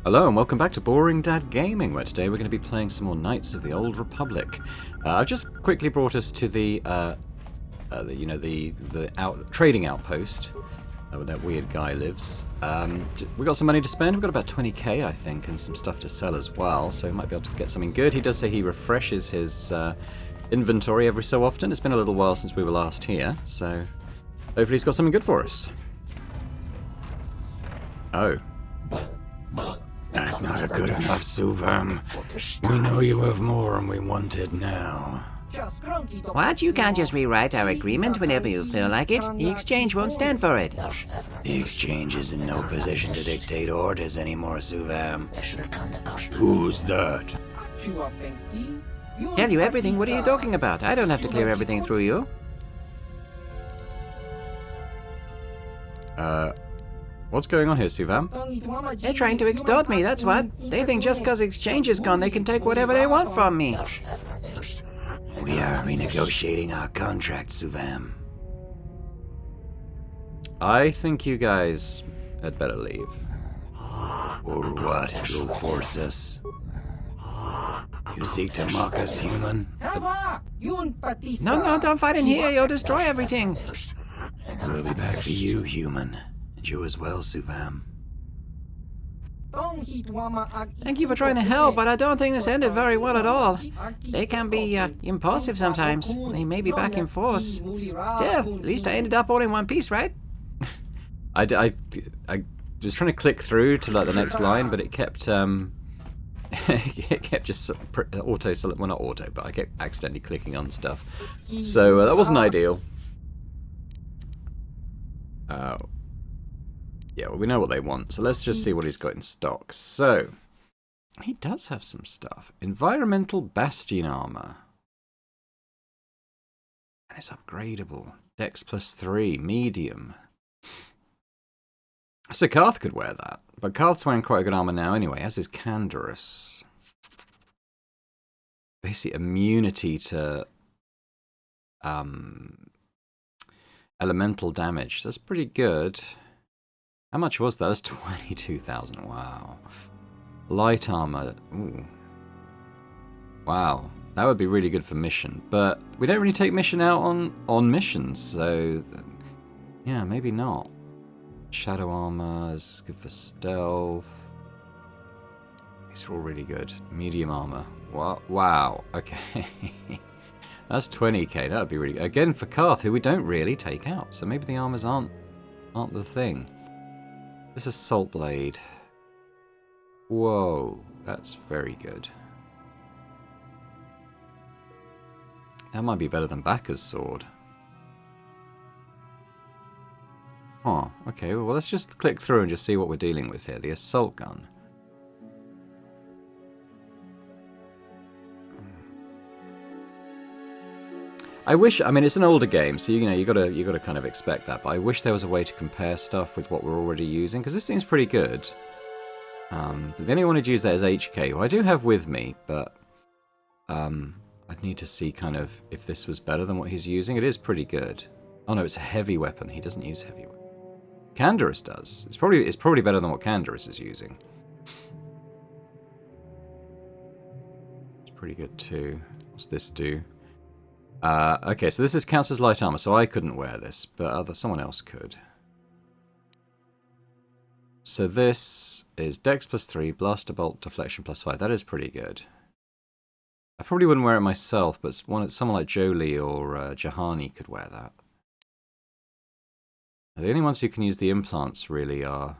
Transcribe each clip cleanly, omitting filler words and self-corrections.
Hello and welcome back to Boring Dad Gaming, where today we're going to be playing some more Knights of the Old Republic. I've just quickly brought us to the trading outpost where that weird guy lives. We've got some money to spend. We've got about 20k, I think, and some stuff to sell as well, so we might be able to get something good. He does say he refreshes his inventory every so often. It's been a little while since we were last here, so hopefully he's got something good for us. Oh. That's not good enough, Suvam. We know you have more and we want it now. What? You can't just rewrite our agreement whenever you feel like it. The exchange won't stand for it. The exchange is in no position to dictate orders anymore, Suvam. Who's that? Tell you everything? What are you talking about? I don't have to clear everything through you. What's going on here, Suvam? They're trying to extort me, that's what. They think just because exchange is gone, they can take whatever they want from me. We are renegotiating our contract, Suvam. I think you guys had better leave. Or what? You'll force us? You seek to mock us, human? No, don't fight in here. You'll destroy everything. We'll be back for you, human. And you as well, Suvam. Thank you for trying to help, but I don't think this ended very well at all. They can be impulsive sometimes. They may be back in force. Still, at least I ended up all in one piece, right? I was trying to click through to like the next line, but it kept it kept just auto select. Well, not auto, but I kept accidentally clicking on stuff. So that wasn't ideal. Yeah, well, we know what they want, so let's just see what he's got in stock. So, he does have some stuff. Environmental Bastion Armor. And it's upgradable. Dex +3, medium. So Carth could wear that, but Carth's wearing quite a good armor now anyway, as is Canderous. Basically, immunity to elemental damage. That's pretty good. How much was that? That's 22,000. Wow. Light armor. Ooh. Wow. That would be really good for mission. But we don't really take mission out on missions, so yeah, maybe not. Shadow armor is good for stealth. These are all really good. Medium armor. Wow. Okay. That's 20k. That would be really good. Again, for Carth, who we don't really take out. So maybe the armors aren't the thing. This assault blade. Whoa, that's very good. That might be better than Bacca's sword. Huh, okay, well let's just click through and just see what we're dealing with here. The assault gun. I wish, I mean, it's an older game, so you gotta kind of expect that. But I wish there was a way to compare stuff with what we're already using, because this seems pretty good. But the only one who'd use that is HK, who I do have with me, but I'd need to see kind of if this was better than what he's using. It is pretty good. Oh no, it's a heavy weapon. He doesn't use heavy weapon. Canderous does. It's probably better than what Canderous is using. It's pretty good too. What's this do? Okay, so this counts as light armor, so I couldn't wear this, but someone else could. So this is Dex +3, Blaster Bolt, Deflection +5. That is pretty good. I probably wouldn't wear it myself, but someone like Jolie or Jahani could wear that. Now, the only ones who can use the implants really are...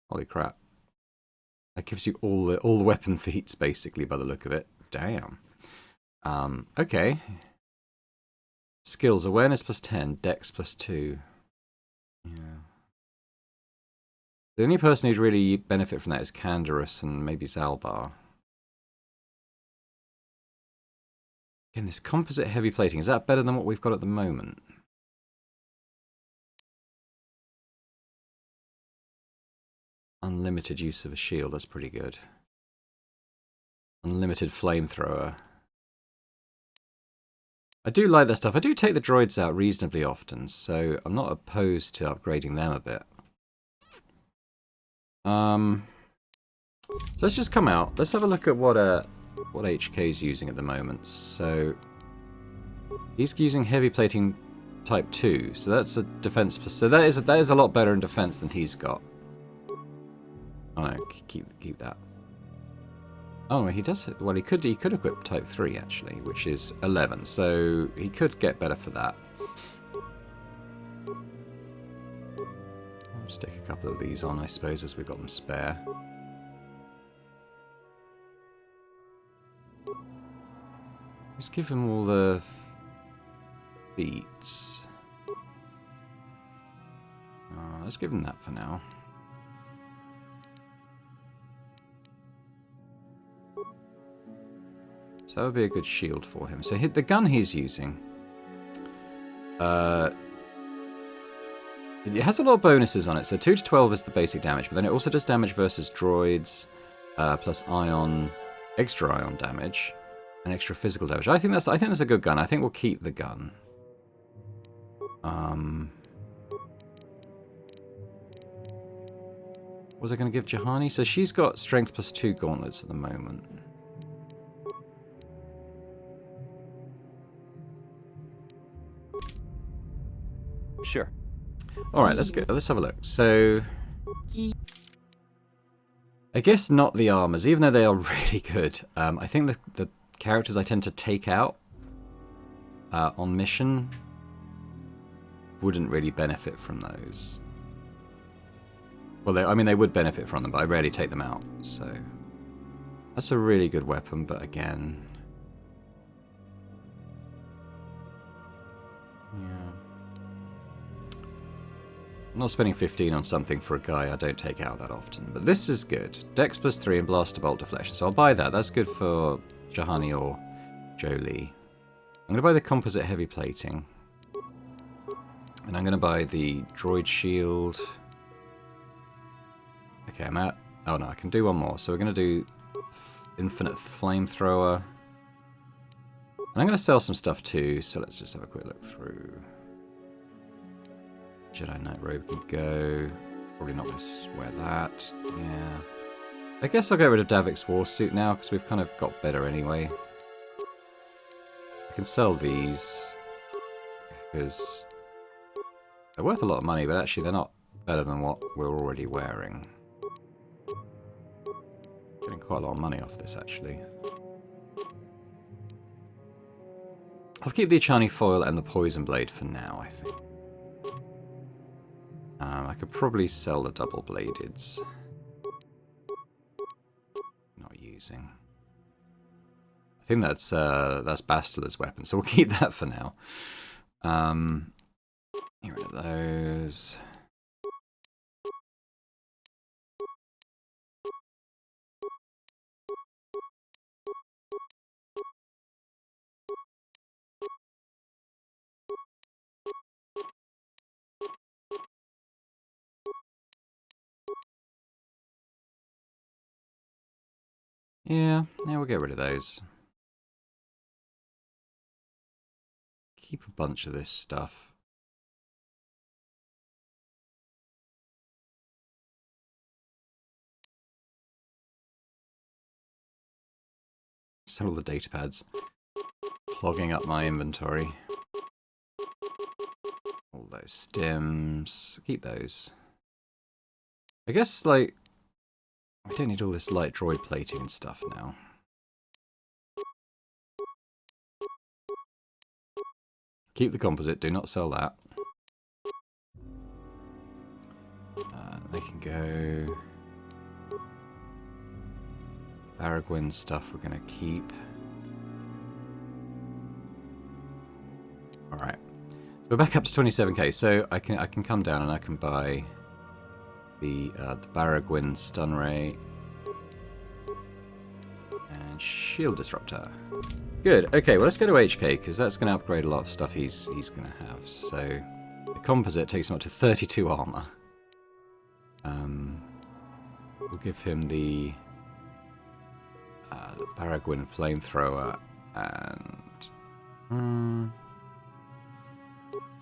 Holy crap. That gives you all the weapon feats, basically, by the look of it. Damn. Okay. Skills, awareness +10, dex +2. Yeah. The only person who'd really benefit from that is Canderous and maybe Zalbar. Again, this composite heavy plating, is that better than what we've got at the moment? Unlimited use of a shield, that's pretty good. Unlimited flamethrower. I do like that stuff. I do take the droids out reasonably often, so I'm not opposed to upgrading them a bit. So let's just come out. Let's have a look at what HK is using at the moment. So he's using heavy plating type 2. So that's a defense. So that is a lot better in defense than he's got. Oh no, keep that. Oh no, he does. Well, he could equip type 3 actually, which is 11. So he could get better for that. I'll stick a couple of these on, I suppose, as we've got them spare. Let's give him all the beats. Let's give him that for now. So that would be a good shield for him. So the gun he's using, it has a lot of bonuses on it. So 2 to 12 is the basic damage, but then it also does damage versus droids, plus ion, extra ion damage, and extra physical damage. I think that's a good gun. I think we'll keep the gun. What was I going to give Juhani? So she's got strength plus 2 gauntlets at the moment. Sure. Alright, let's go. Let's have a look. So I guess not the armors, even though they are really good. I think the characters I tend to take out on mission wouldn't really benefit from those. Well, I mean, they would benefit from them, but I rarely take them out. So that's a really good weapon, but again, yeah. I'm not spending 15 on something for a guy I don't take out that often. But this is good. Dex plus 3 and blaster bolt deflection. So I'll buy that. That's good for Juhani or Jolie. I'm going to buy the composite heavy plating. And I'm going to buy the droid shield. Okay, I'm at... Oh no, I can do one more. So we're going to do infinite flamethrower. And I'm going to sell some stuff too. So let's just have a quick look through. Jedi Knight robe can go. Probably not going to wear that. Yeah. I guess I'll get rid of Davik's warsuit now, because we've kind of got better anyway. I can sell these, because they're worth a lot of money, but actually they're not better than what we're already wearing. Getting quite a lot of money off this, actually. I'll keep the Achani foil and the poison blade for now, I think. I could probably sell the double-bladeds. Not using. I think that's Bastella's weapon, so we'll keep that for now. Get rid of those. Yeah, we'll get rid of those. Keep a bunch of this stuff. Sell all the data pads. Clogging up my inventory. All those stims. Keep those. I guess, like, we don't need all this light droid plating and stuff now. Keep the composite, do not sell that. They can go... Baragwin stuff we're going to keep. Alright. So we're back up to 27k, so I can come down and I can buy the Baragwin stun ray and shield disruptor. Good. Okay, well let's go to HK because that's going to upgrade a lot of stuff he's going to have. So the composite takes him up to 32 armor. We'll give him the Baragwin flamethrower and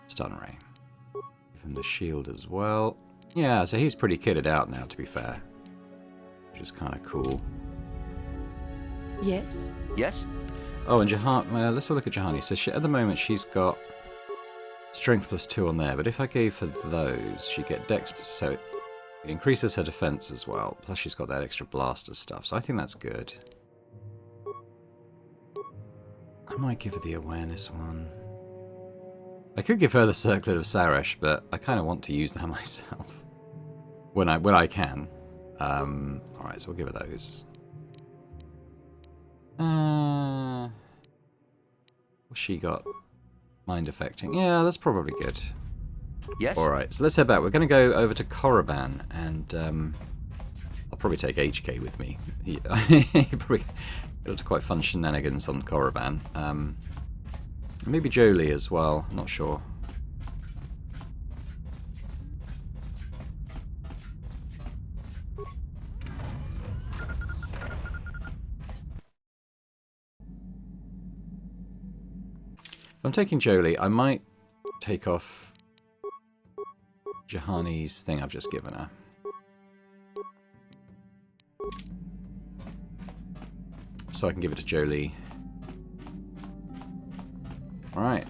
stun ray. Give him the shield as well. Yeah, so he's pretty kitted out now, to be fair. which is kind of cool. Yes? Yes? Oh, and let's have a look at Jahani. So at the moment she's got strength +2 on there, but if I gave her those, she'd get dex, so it increases her defense as well. Plus she's got that extra blaster stuff, so I think that's good. I might give her the awareness one. I could give her the Circlet of Saresh, but I kind of want to use that myself when I can. Alright, so we'll give her those. What's she got? Mind affecting. Yeah, that's probably good. Yes? Alright, so let's head back. We're going to go over to Korriban, and I'll probably take HK with me. He probably got to quite fun shenanigans on Korriban. Maybe Jolie as well, I'm not sure. If I'm taking Jolie, I might take off Jahani's thing I've just given her. So I can give it to Jolie. Alright.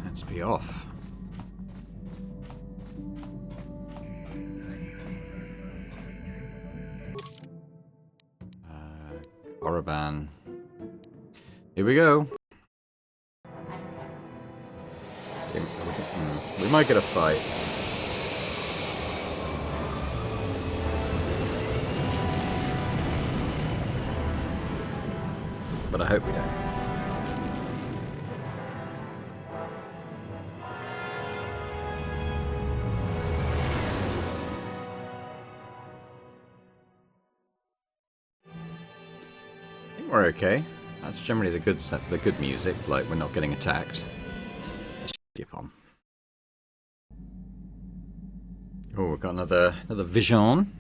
Let's be off. Korriban. Here we go. We might get a fight. But I hope we don't. I think we're okay. That's generally the good music, like we're not getting attacked. Let's skip on. Oh, we've got another vision.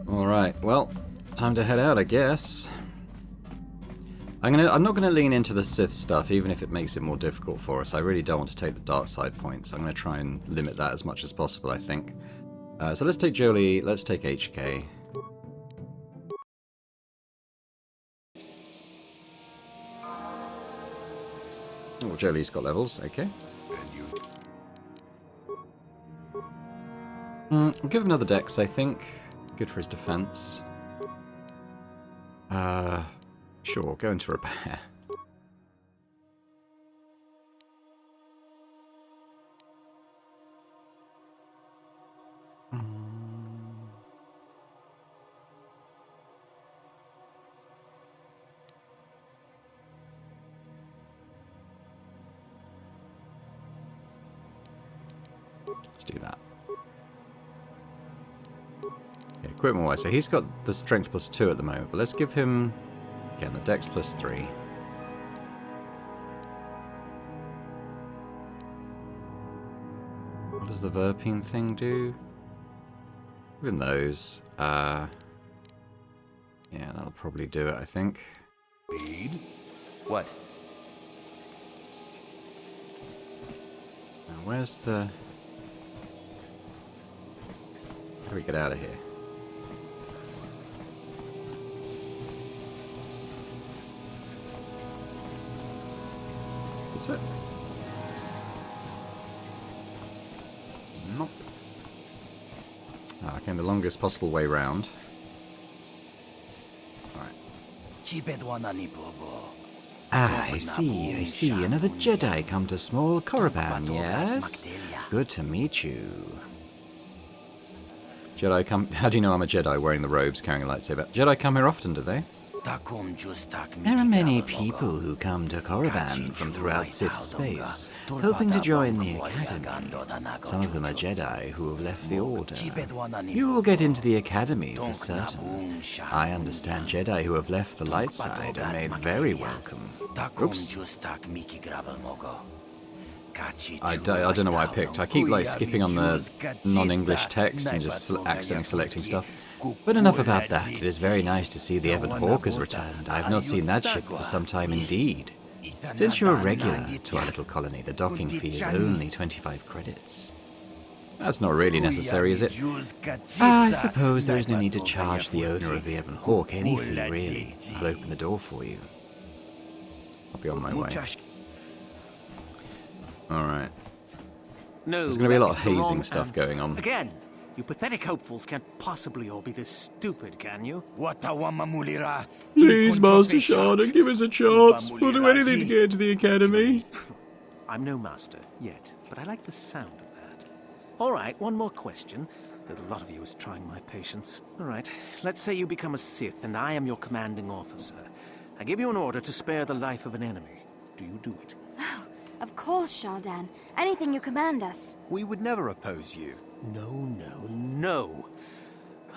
Alright, well, time to head out, I guess. I'm not gonna lean into the Sith stuff, even if it makes it more difficult for us. I really don't want to take the dark side points. I'm gonna try and limit that as much as possible, I think. So let's take Jolie, let's take HK. Oh, Jolie's got levels, okay. I'll give him another dex, I think. Good for his defense. Sure, go into repair. Let's do that. Okay, equipment wise, so he's got the strength +2 at the moment, but let's give him again the dex +3. What does the Verpine thing do? Give him those. Yeah, that'll probably do it, I think. Speed? What? Now, where's the... How do we get out of here? Is it? Nope. Ah, okay, the longest possible way round. Alright. Ah, I see. Another Jedi come to small Korriban, yes? Good to meet you. Jedi come... How do you know I'm a Jedi wearing the robes, carrying a lightsaber? Jedi come here often, do they? There are many people who come to Korriban from throughout Sith space, hoping to join the Academy. Some of them are Jedi who have left the Order. You will get into the Academy for certain. I understand Jedi who have left the light side are made very welcome. Oops. I don't know what I picked. I keep like skipping on the non-English text and just accidentally selecting stuff. But enough about that. It is very nice to see the Ebon Hawk has returned. I have not seen that ship for some time indeed. Since you're a regular to our little colony, the docking fee is only 25 credits. That's not really necessary, is it? I suppose there is no need to charge the owner of the Ebon Hawk any fee, really. I'll open the door for you. I'll be on my way. Alright. No, There's going to be a lot of that is the hazing wrong stuff answer. going on. Again, you pathetic hopefuls can't possibly all be this stupid, can you? Please, Master Sharda, give us a chance. We'll do anything to get into the Academy. I'm no master yet, but I like the sound of that. All right, one more question. Though a lot of you is trying my patience. All right, let's say you become a Sith and I am your commanding officer. I give you an order to spare the life of an enemy. Do you do it? Of course, Shardan. Anything you command us. We would never oppose you. No.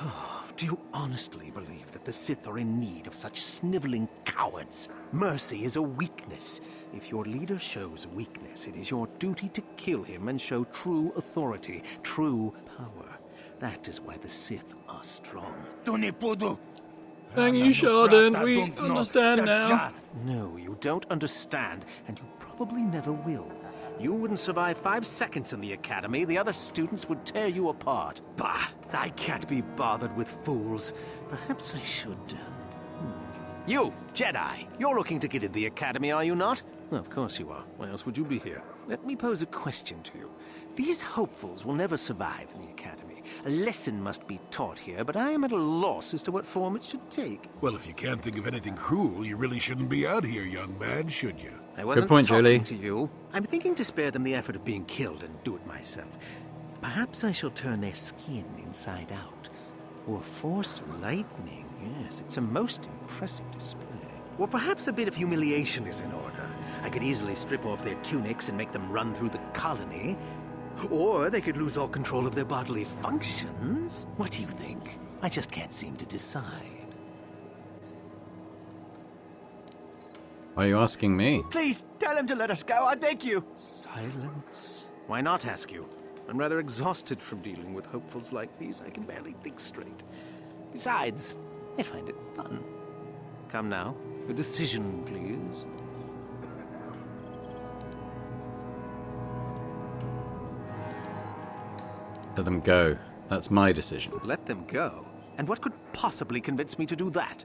Oh, do you honestly believe that the Sith are in need of such sniveling cowards? Mercy is a weakness. If your leader shows weakness, it is your duty to kill him and show true authority, true power. That is why the Sith are strong. Thank you, Shardan. We understand now. No, you don't understand, and you probably never will. You wouldn't survive 5 seconds in the Academy. The other students would tear you apart. Bah! I can't be bothered with fools. Perhaps I should... You, Jedi! You're looking to get in the Academy, are you not? Well, of course you are. Why else would you be here? Let me pose a question to you. These hopefuls will never survive in the Academy. A lesson must be taught here, but I am at a loss as to what form it should take. Well, if you can't think of anything cruel, you really shouldn't be out here, young man, should you? I wasn't point, talking Julie. to you. I'm thinking to spare them the effort of being killed and do it myself. Perhaps I shall turn their skin inside out. Or force lightning. Yes, it's a most impressive display. Or perhaps a bit of humiliation is in order. I could easily strip off their tunics and make them run through the colony. Or they could lose all control of their bodily functions. What do you think? I just can't seem to decide. Why are you asking me? Please, tell him to let us go, I beg you. Silence. Why not ask you? I'm rather exhausted from dealing with hopefuls like these. I can barely think straight. Besides, I find it fun. Come now, a decision, please. Let them go. That's my decision. Let them go? And what could possibly convince me to do that?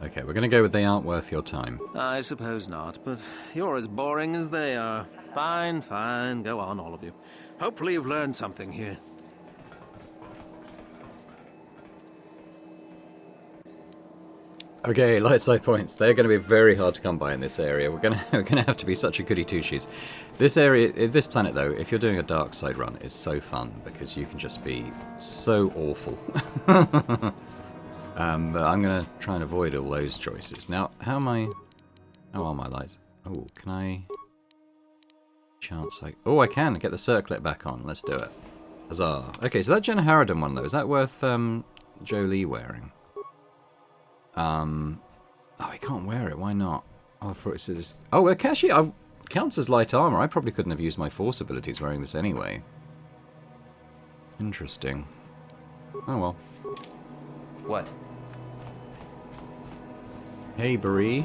Okay, we're going to go with they aren't worth your time. I suppose not, but you're as boring as they are. Fine, go on, all of you. Hopefully you've learned something here. Okay, light side points. They're going to be very hard to come by in this area. We're going to have to be such a goody two-shoes. This area, this planet though, if you're doing a dark side run, is so fun because you can just be so awful. But I'm going to try and avoid all those choices. Now, how are my lights? Oh, can I? Chance I... Oh, I can get the circlet back on. Let's do it. Huzzah. Okay, so that Jenna Harridan one though, is that worth Jolie wearing? Oh, I can't wear it. Why not? Oh, for it says... Oh, Akashi counts as light armor. I probably couldn't have used my force abilities wearing this anyway. Interesting. Oh, well. What? Hey, Bree.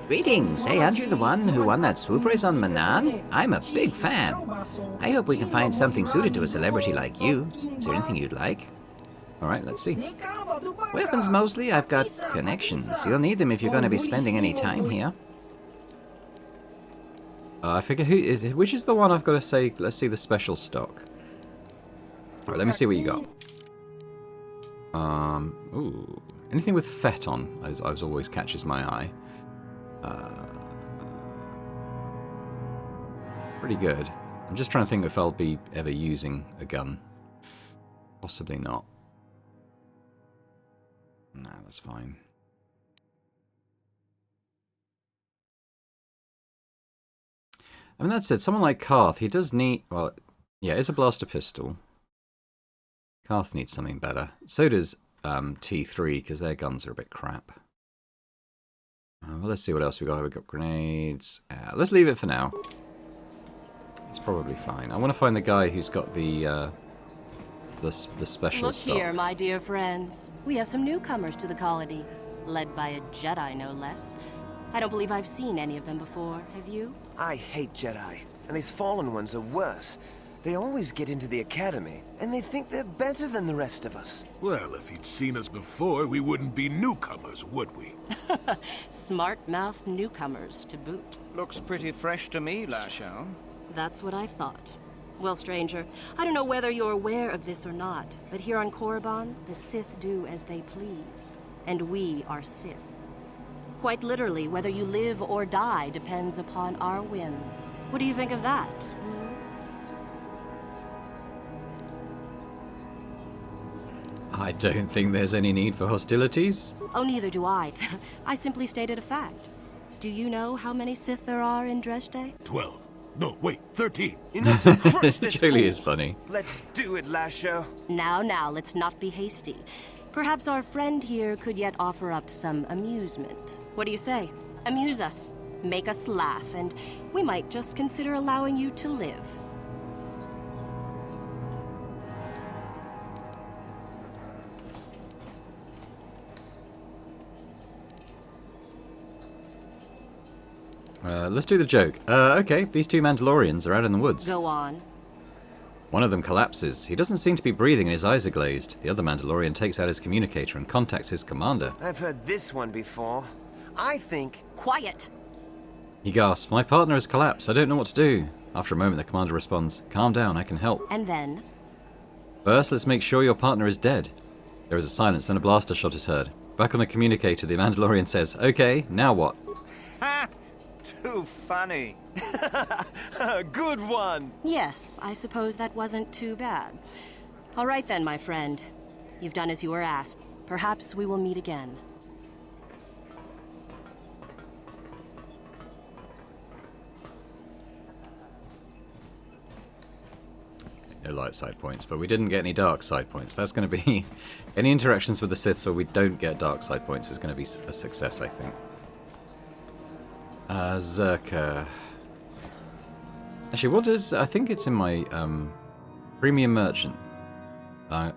Greetings. Hey, aren't you the one who won that swoop race on Manan? I'm a big fan. I hope we can find something suited to a celebrity like you. Is there anything you'd like? Alright, let's see. Weapons mostly. I've got connections. You'll need them if you're going to be spending any time here. I forget who is it. Which is the one I've got to say? Let's see the special stock. Alright, let me see what you got. Ooh. Anything with Fett on, as always catches my eye. Pretty good. I'm just trying to think if I'll be ever using a gun. Possibly not. Nah, that's fine. I mean, that said, someone like Carth, he does need... Well, yeah, it's a blaster pistol. Carth needs something better. So does T3, because their guns are a bit crap. Well, let's see what else we got. We've got grenades. Let's leave it for now. It's probably fine. I want to find the guy who's got the special stock. Look here, my dear friends. We have some newcomers to the colony, led by a Jedi, no less. I don't believe I've seen any of them before. Have you? I hate Jedi, and these fallen ones are worse. They always get into the academy, and they think they're better than the rest of us. Well, if you'd seen us before, we wouldn't be newcomers, would we? Smart-mouthed newcomers, to boot. Looks pretty fresh to me, Lasho. That's what I thought. Well, stranger, I don't know whether you're aware of this or not, but here on Korriban, the Sith do as they please. And we are Sith. Quite literally, whether you live or die depends upon our whim. What do you think of that? I don't think there's any need for hostilities. Oh, neither do I. I simply stated a fact. Do you know how many Sith there are in Dresde? 12. No, wait, 13. Enough to crush this Julie fool. is funny. Let's do it, Lasho. Now, let's not be hasty. Perhaps our friend here could yet offer up some amusement. What do you say? Amuse us, make us laugh, and we might just consider allowing you to live. Let's do the joke. Okay, these two Mandalorians are out in the woods. Go on. One of them collapses. He doesn't seem to be breathing and his eyes are glazed. The other Mandalorian takes out his communicator and contacts his commander. I've heard this one before. I think... Quiet! He gasps, "My partner has collapsed. I don't know what to do." After a moment, the commander responds, "Calm down, I can help." And then? "First, let's make sure your partner is dead." There is a silence, then a blaster shot is heard. Back on the communicator, the Mandalorian says, "Okay, now what?" Ha! Too funny. Good one! Yes, I suppose that wasn't too bad. All right then, my friend. You've done as you were asked. Perhaps we will meet again. No light side points, but we didn't get any dark side points. That's going to be... any interactions with the Siths where we don't get dark side points is going to be a success, I think. Zerka. Actually, what is... I think it's in my premium merchant.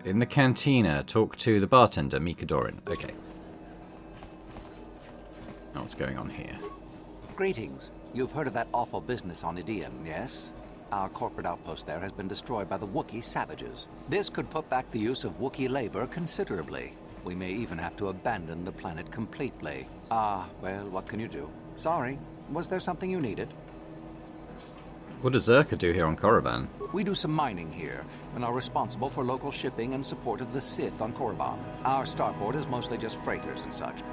In the cantina, talk to the bartender, Mika Doran. Okay. Now what's going on here? Greetings. You've heard of that awful business on Idian, yes? Our corporate outpost there has been destroyed by the Wookiee savages. This could put back the use of Wookiee labor considerably. We may even have to abandon the planet completely. Well, what can you do? Sorry. Was there something you needed? What does Zerka do here on Korriban? We do some mining here, and are responsible for local shipping and support of the Sith on Korriban. Our starport is mostly just freighters and such.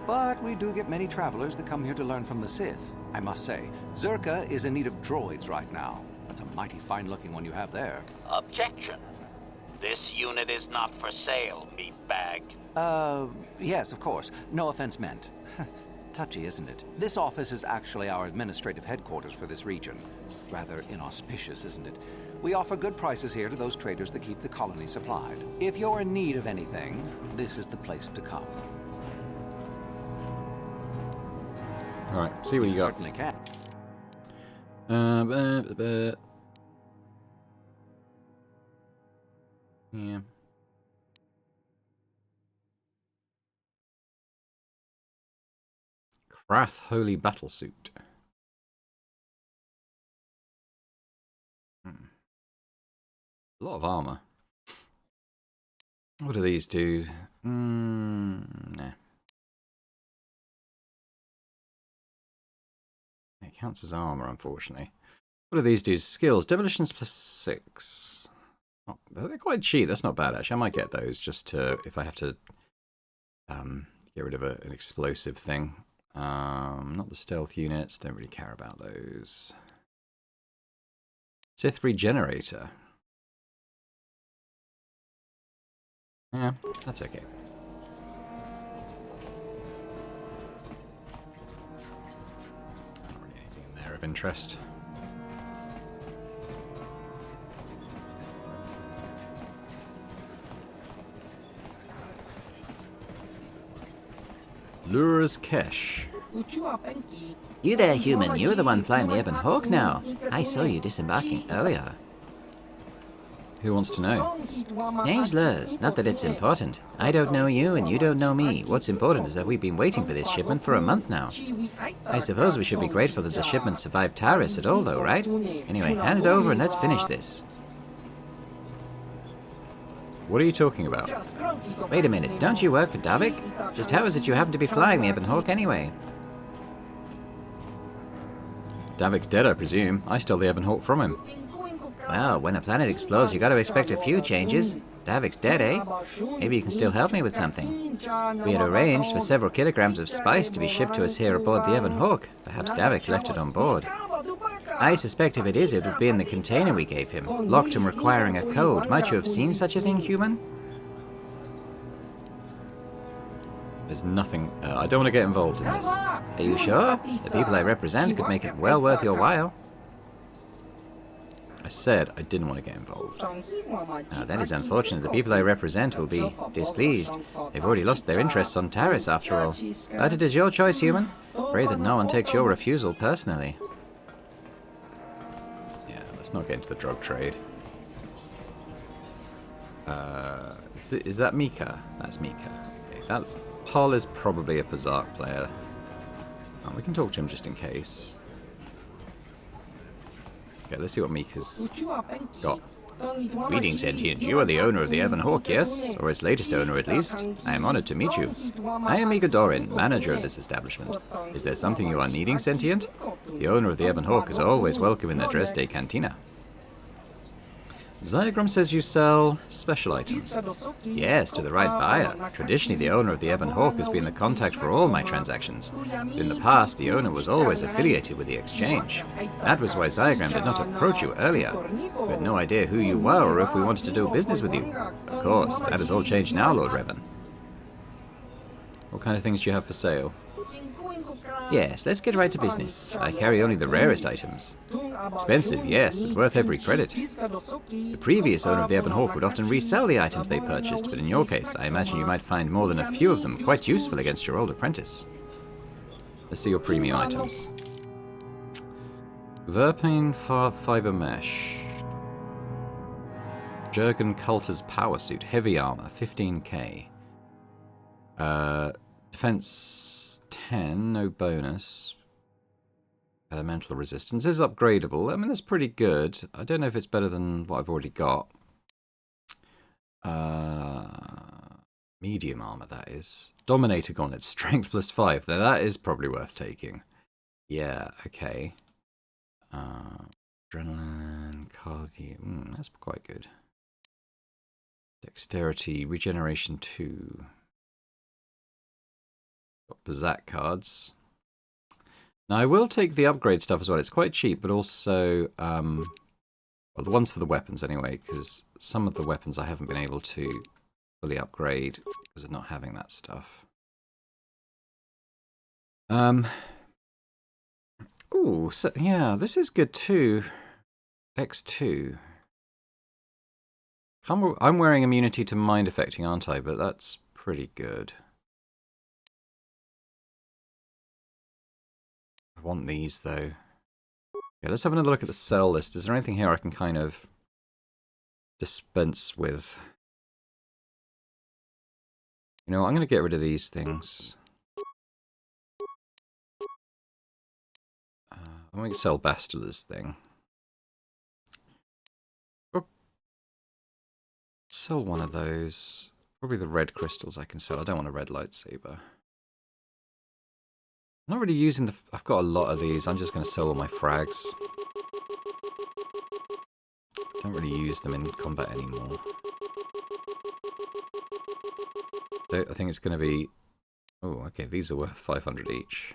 But we do get many travelers that come here to learn from the Sith. I must say, Zerka is in need of droids right now. That's a mighty fine-looking one you have there. Objection. This unit is not for sale, meatbag. Yes, of course. No offense meant. Touchy, isn't it? This office is actually our administrative headquarters for this region. Rather inauspicious, isn't it? We offer good prices here to those traders that keep the colony supplied. If you're in need of anything, this is the place to come. Alright, see what you got. Certainly can. Yeah. Carth Holy Battlesuit. A lot of armor. What do these do? Nah. counts as armor, unfortunately. What do these do? Skills. Demolitions +6. Oh, they're quite cheap. That's not bad, actually. I might get those just to, if I have to get rid of an explosive thing. Not the stealth units. Don't really care about those. Sith regenerator. Yeah, that's okay. Not really anything in there of interest. Lures Kesh. You there, human. You're the one flying the Ebon Hawk now. I saw you disembarking earlier. Who wants to know? Name's Lurs. Not that it's important. I don't know you, and you don't know me. What's important is that we've been waiting for this shipment for a month now. I suppose we should be grateful that the shipment survived Taris at all, though, right? Anyway, hand it over and let's finish this. What are you talking about? Wait a minute, don't you work for Davik? Just how is it you happen to be flying the Ebon Hawk anyway? Davik's dead, I presume. I stole the Ebon Hawk from him. Well, when a planet explodes, you gotta expect a few changes. Davik's dead, eh? Maybe you can still help me with something. We had arranged for several kilograms of spice to be shipped to us here aboard the Ebon Hawk. Perhaps Davik left it on board. I suspect if it is, it would be in the container we gave him, locked and requiring a code. Might you have seen such a thing, human? There's nothing... I don't want to get involved in this. Are you sure? The people I represent could make it well worth your while. I said I didn't want to get involved. Now, that is unfortunate. The people I represent will be displeased. They've already lost their interests on Taris, after all. But it is your choice, human. Pray that no one takes your refusal personally. Yeah, let's not get into the drug trade. Is that Mika? That's Mika. Okay, that Tal is probably a Pazark player. Oh, we can talk to him just in case. Okay, let's see what Mika's got. Greetings, Sentient. You are the owner of the Ebon Hawk, yes? Or its latest owner, at least? I am honored to meet you. I am Mika Dorin, manager of this establishment. Is there something you are needing, Sentient? The owner of the Ebon Hawk is always welcome in the Dresde Cantina. Zygram says you sell special items. Yes, to the right buyer. Traditionally, the owner of the Ebon Hawk has been the contact for all my transactions. In the past, the owner was always affiliated with the exchange. That was why Zygram did not approach you earlier. We had no idea who you were or if we wanted to do business with you. Of course, that has all changed now, Lord Revan. What kind of things do you have for sale? Yes, let's get right to business. I carry only the rarest items. Expensive, yes, but worth every credit. The previous owner of the Ebon Hawk would often resell the items they purchased, but in your case, I imagine you might find more than a few of them quite useful against your old apprentice. Let's see your premium items. Verpine fiber mesh. Jurgen Coulter's power suit. Heavy armor. 15k. Defense 10. No bonus. Elemental resistance is upgradable. I mean, that's pretty good. I don't know if it's better than what I've already got. Medium armor, that is. Dominator gauntlet. Strength +5. Now, that is probably worth taking. Yeah, okay. Adrenaline, cardio. That's quite good. Dexterity, regeneration 2. Got Bazak cards. Now, I will take the upgrade stuff as well. It's quite cheap, but also... well, the ones for the weapons anyway, because some of the weapons I haven't been able to fully upgrade because of not having that stuff. Ooh, so, yeah, this is good too. X2. I'm wearing immunity to mind affecting, aren't I? But that's pretty good. I want these, though. Yeah, let's have another look at the sell list. Is there anything here I can kind of dispense with? You know, I'm going to get rid of these things. I'm going to sell Bastard's thing. Oh. Sell one of those. Probably the red crystals I can sell. I don't want a red lightsaber. I'm not really using the... I've got a lot of these. I'm just going to sell all my frags. Don't really use them in combat anymore. So I think it's going to be... Oh, okay, these are worth 500 each.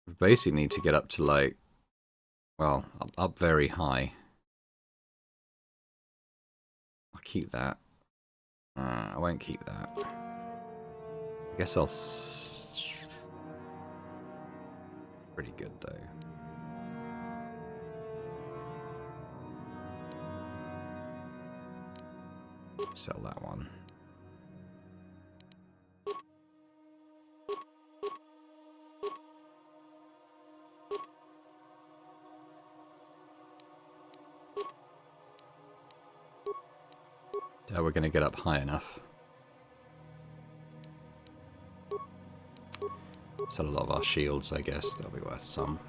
We basically need to get up to like... Well, up very high. I'll keep that. I won't keep that. I guess I'll... Pretty good, though. Sell that one. We're going to get up high enough. Sell a lot of our shields, I guess. That'll be worth some.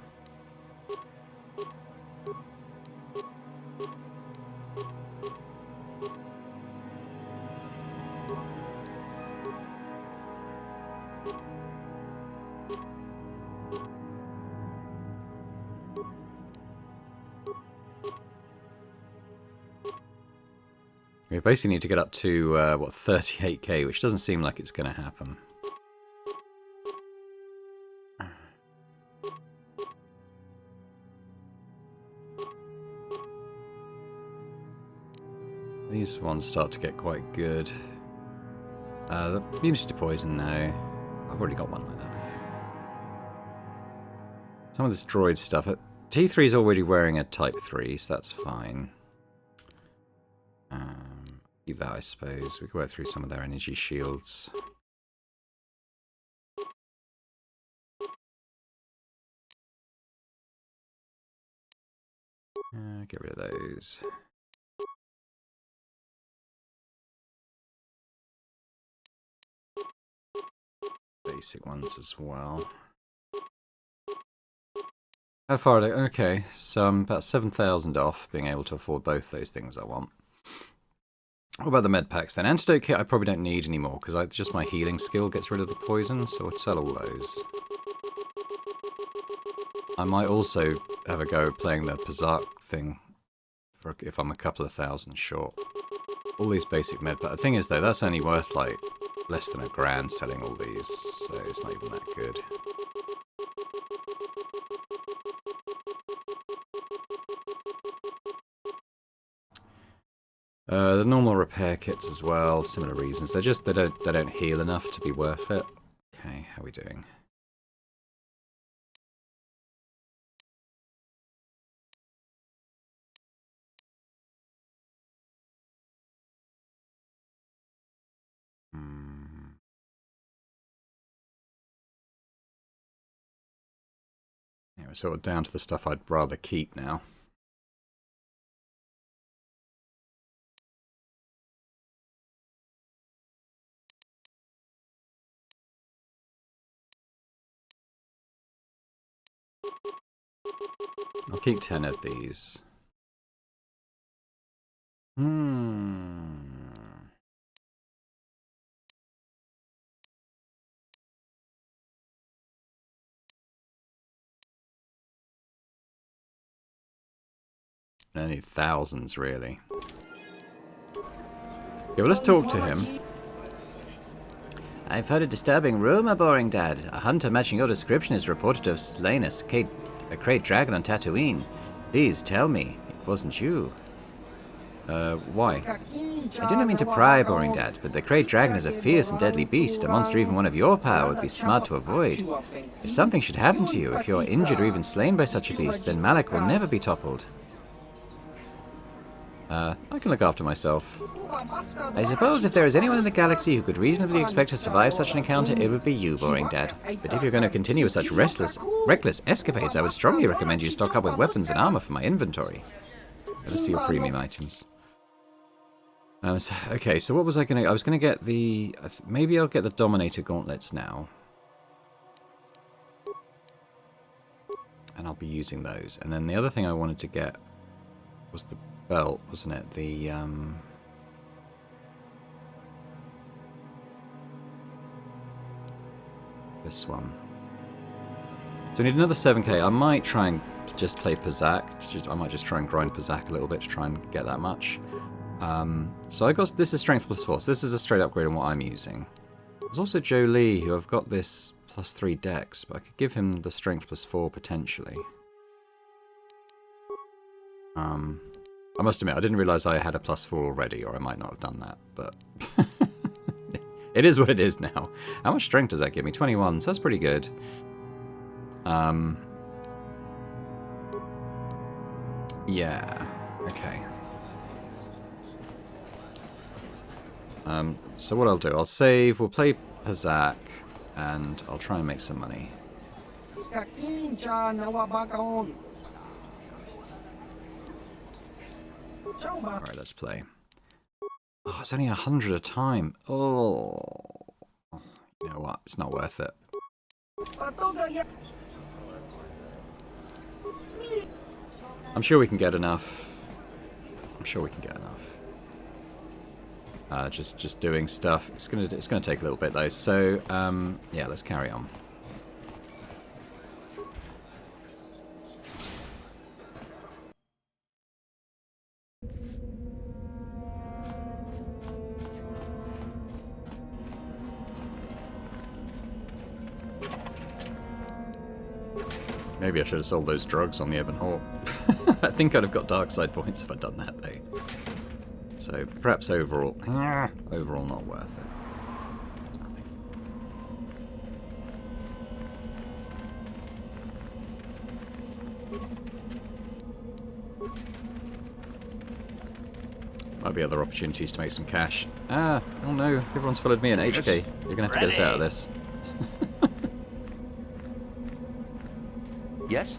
We basically need to get up to, what, 38k, which doesn't seem like it's going to happen. These ones start to get quite good. The immunity to poison, no. I've already got one like that. Some of this droid stuff. T3 is already wearing a Type 3, so that's fine. Leave that, I suppose. We can work through some of their energy shields. Get rid of those. Basic ones as well. How far are they? Okay, so I'm about 7,000 off being able to afford both those things I want. What about the med packs then? Antidote kit I probably don't need anymore because just my healing skill gets rid of the poison, so I'd sell all those. I might also have a go playing the Berserk thing for if I'm a couple of thousand short. All these basic med packs. The thing is though, that's only worth like less than $1,000 selling all these, so it's not even that good. The normal repair kits as well, similar reasons. They don't heal enough to be worth it. Okay, how are we doing? Yeah, we're sort of down to the stuff I'd rather keep now. I'll keep 10 of these. Only thousands, really. Yeah, well, let's talk to him. I've heard a disturbing rumor, Boring Dad. A hunter matching your description is reported to have slain a crate dragon on Tatooine. Please tell me it wasn't you. Why? I do not mean to pry, Boring Dad, but the crate dragon is a fierce and deadly beast, a monster even one of your power would be smart to avoid. If something should happen to you, if you are injured or even slain by such a beast, then Malak will never be toppled. I can look after myself. I suppose if there is anyone in the galaxy who could reasonably expect to survive such an encounter, it would be you, Boring Dad. But if you're going to continue with such reckless escapades, I would strongly recommend you stock up with weapons and armor for my inventory. Let's see your premium items. Okay, so what was I going to... I was going to get the... maybe I'll get the Dominator gauntlets now. And I'll be using those. And then the other thing I wanted to get was the belt, wasn't it? The this one. So I need another 7k. I might try and just play Pazak. I might just try and grind Pazak a little bit to try and get that much. So I got this is strength +4. So this is a straight upgrade on what I'm using. There's also Joe Lee, who I've got this +3 dex, but I could give him the strength +4 potentially. I must admit, I didn't realise I had a +4 already, or I might not have done that, but it is what it is now. How much strength does that give me? 21, so that's pretty good. Yeah, okay. So what I'll do, I'll save, we'll play Pazak, and I'll try and make some money. Alright, let's play. Oh, it's only 100 a time. Oh. You know what? It's not worth it. I'm sure we can get enough. I'm sure we can get enough. Just doing stuff. It's gonna take a little bit though. So yeah, let's carry on. Maybe I should have sold those drugs on the Ebon Hawk. I think I'd have got dark side points if I'd done that though. So perhaps overall not worth it. It's nothing. Might be other opportunities to make some cash. Oh no, everyone's followed me in HK. You're gonna have to get us out of this. Yes?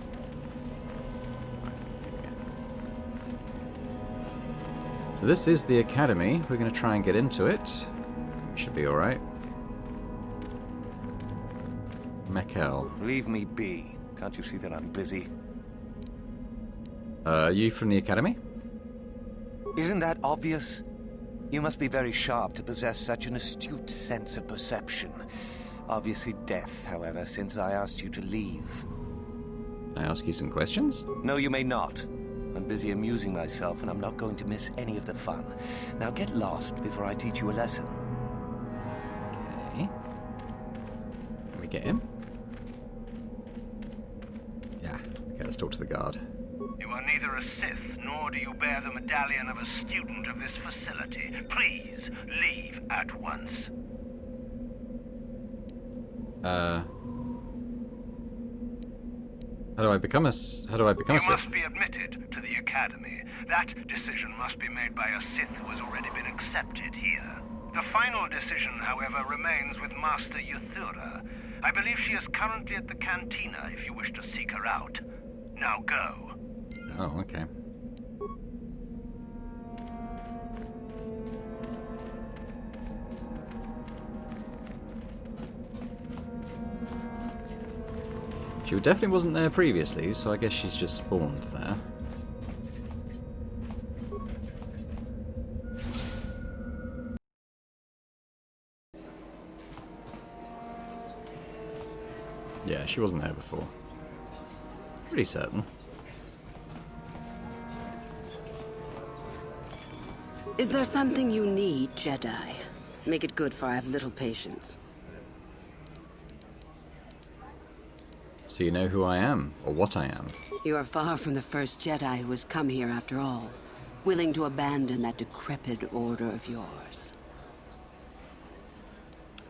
So this is the academy. We're going to try and get into it. We should be alright. Mekel. Leave me be. Can't you see that I'm busy? Are you from the academy? Isn't that obvious? You must be very sharp to possess such an astute sense of perception. Obviously death, however, since I asked you to leave. Can I ask you some questions? No, you may not. I'm busy amusing myself, and I'm not going to miss any of the fun. Now get lost before I teach you a lesson. Okay. Can we get him? Yeah. Okay, let's talk to the guard. You are neither a Sith, nor do you bear the medallion of a student of this facility. Please, leave at once. How do I become a Sith? You must be admitted to the academy. That decision must be made by a Sith who has already been accepted here. The final decision, however, remains with Master Yuthura. I believe she is currently at the cantina if you wish to seek her out. Now go. Oh, okay. She definitely wasn't there previously, so I guess she's just spawned there. Yeah, she wasn't there before. Pretty certain. Is there something you need, Jedi? Make it good, for I have little patience. So you know who I am, or what I am. You are far from the first Jedi who has come here after all, willing to abandon that decrepit order of yours.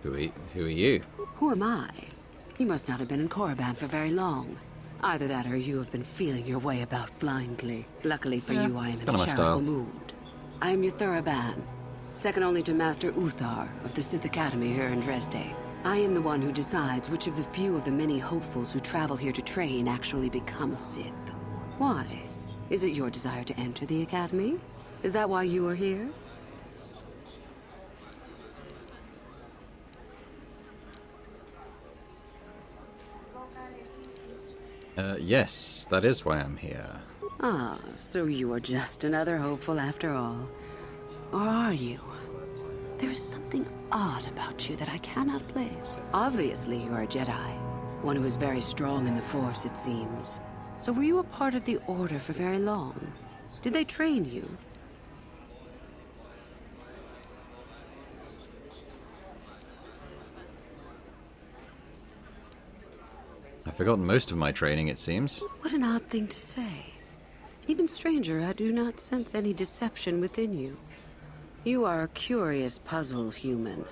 Who are you? Who am I? You must not have been in Korriban for very long. Either that or you have been feeling your way about blindly. Luckily for you, I am in a charitable mood. I am Yuthura Ban, second only to Master Uthar of the Sith Academy here in Dresde. I am the one who decides which of the few of the many hopefuls who travel here to train actually become a Sith. Why? Is it your desire to enter the Academy? Is that why you are here? Yes, that is why I'm here. Ah, so you are just another hopeful after all. Or are you? There is something odd about you that I cannot place. Obviously, you are a Jedi. One who is very strong in the Force, it seems. So were you a part of the Order for very long? Did they train you? I've forgotten most of my training, it seems. What an odd thing to say. Even stranger, I do not sense any deception within you. You are a curious puzzle human.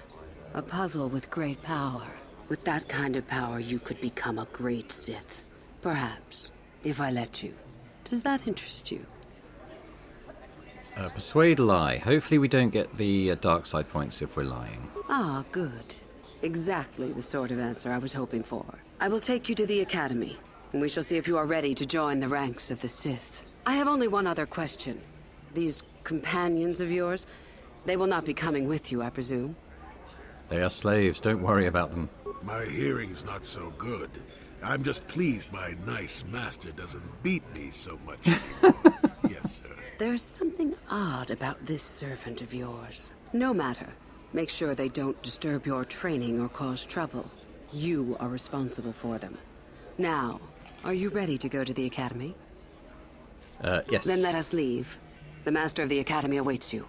A puzzle with great power. With that kind of power, you could become a great Sith. Perhaps, if I let you. Does that interest you? Persuade, lie. Hopefully we don't get the dark side points if we're lying. Ah, good. Exactly the sort of answer I was hoping for. I will take you to the Academy, and we shall see if you are ready to join the ranks of the Sith. I have only one other question. These companions of yours, they will not be coming with you, I presume? They are slaves, don't worry about them. My hearing's not so good. I'm just pleased my nice master doesn't beat me so much anymore. Yes, sir. There's something odd about this servant of yours. No matter. Make sure they don't disturb your training or cause trouble. You are responsible for them. Now, are you ready to go to the Academy? Yes. Then let us leave. The Master of the Academy awaits you.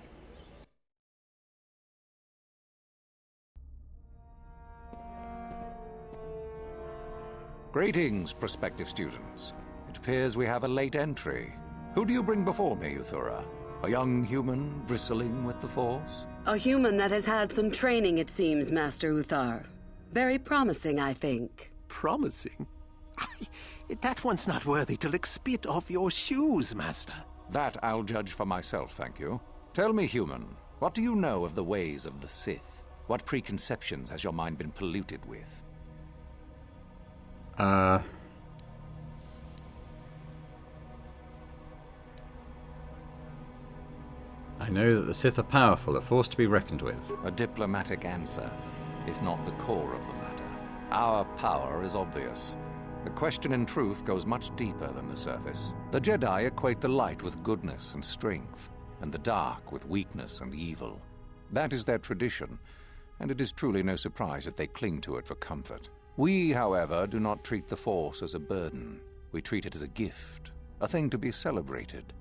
Greetings, prospective students. It appears we have a late entry. Who do you bring before me, Uthura? A young human bristling with the Force? A human that has had some training, it seems, Master Uthar. Very promising, I think. Promising? That one's not worthy to lick spit off your shoes, Master. That I'll judge for myself, thank you. Tell me, human, what do you know of the ways of the Sith? What preconceptions has your mind been polluted with? I know that the Sith are powerful, a force to be reckoned with. A diplomatic answer, if not the core of the matter. Our power is obvious. The question in truth goes much deeper than the surface. The Jedi equate the light with goodness and strength, and the dark with weakness and evil. That is their tradition, and it is truly no surprise that they cling to it for comfort. We, however, do not treat the Force as a burden. We treat it as a gift, a thing to be celebrated.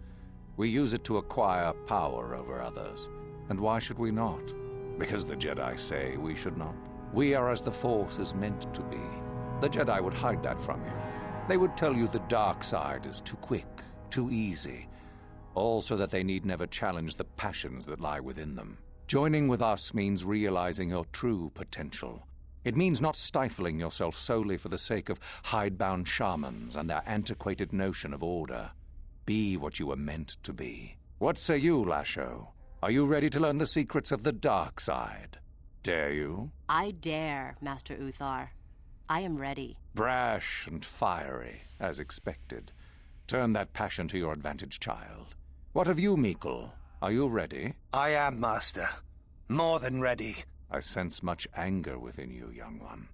We use it to acquire power over others. And why should we not? Because the Jedi say we should not. We are as the Force is meant to be. The Jedi would hide that from you. They would tell you the dark side is too quick, too easy, all so that they need never challenge the passions that lie within them. Joining with us means realizing your true potential. It means not stifling yourself solely for the sake of hidebound shamans and their antiquated notion of order. Be what you were meant to be. What say you, Lasho? Are you ready to learn the secrets of the dark side? Dare you? I dare, Master Uthar. I am ready. Brash and fiery, as expected. Turn that passion to your advantage, child. What of you, Meekle? Are you ready? I am, Master. More than ready. I sense much anger within you, young one.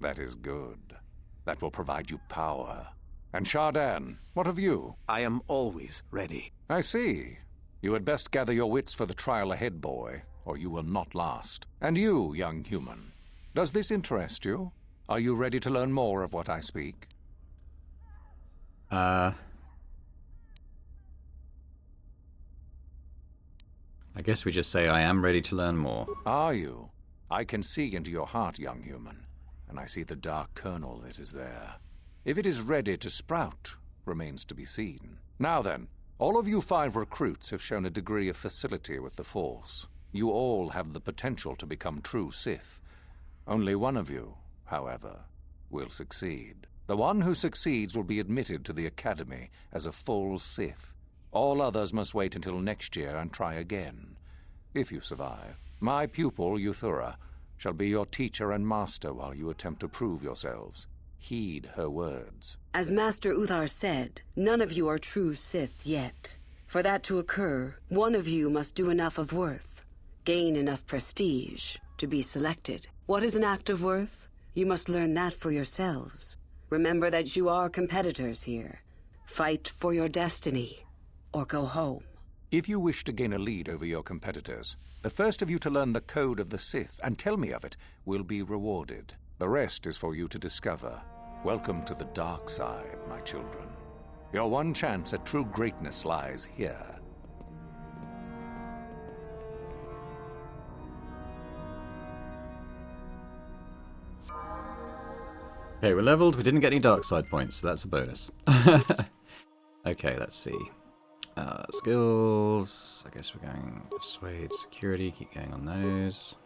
That is good. That will provide you power. And Shardan, what of you? I am always ready. I see. You had best gather your wits for the trial ahead, boy, or you will not last. And you, young human, does this interest you? Are you ready to learn more of what I speak? I guess we just say I am ready to learn more. Are you? I can see into your heart, young human, and I see the dark kernel that is there. If it is ready to sprout, remains to be seen. Now then, all of you 5 recruits have shown a degree of facility with the Force. You all have the potential to become true Sith. Only one of you, however, will succeed. The one who succeeds will be admitted to the Academy as a full Sith. All others must wait until next year and try again, if you survive. My pupil, Uthura, shall be your teacher and master while you attempt to prove yourselves. Heed her words. As Master Uthar said, none of you are true Sith yet. For that to occur, one of you must do enough of worth, gain enough prestige, to be selected. What is an act of worth? You must learn that for yourselves. Remember that you are competitors here. Fight for your destiny, or go home. If you wish to gain a lead over your competitors, the first of you to learn the code of the Sith and tell me of it will be rewarded. The rest is for you to discover. Welcome to the dark side, my children. Your one chance at true greatness lies here. Okay, we're leveled. We didn't get any dark side points, so that's a bonus. Okay, let's see. Skills. I guess we're going persuade, security. Keep going on those.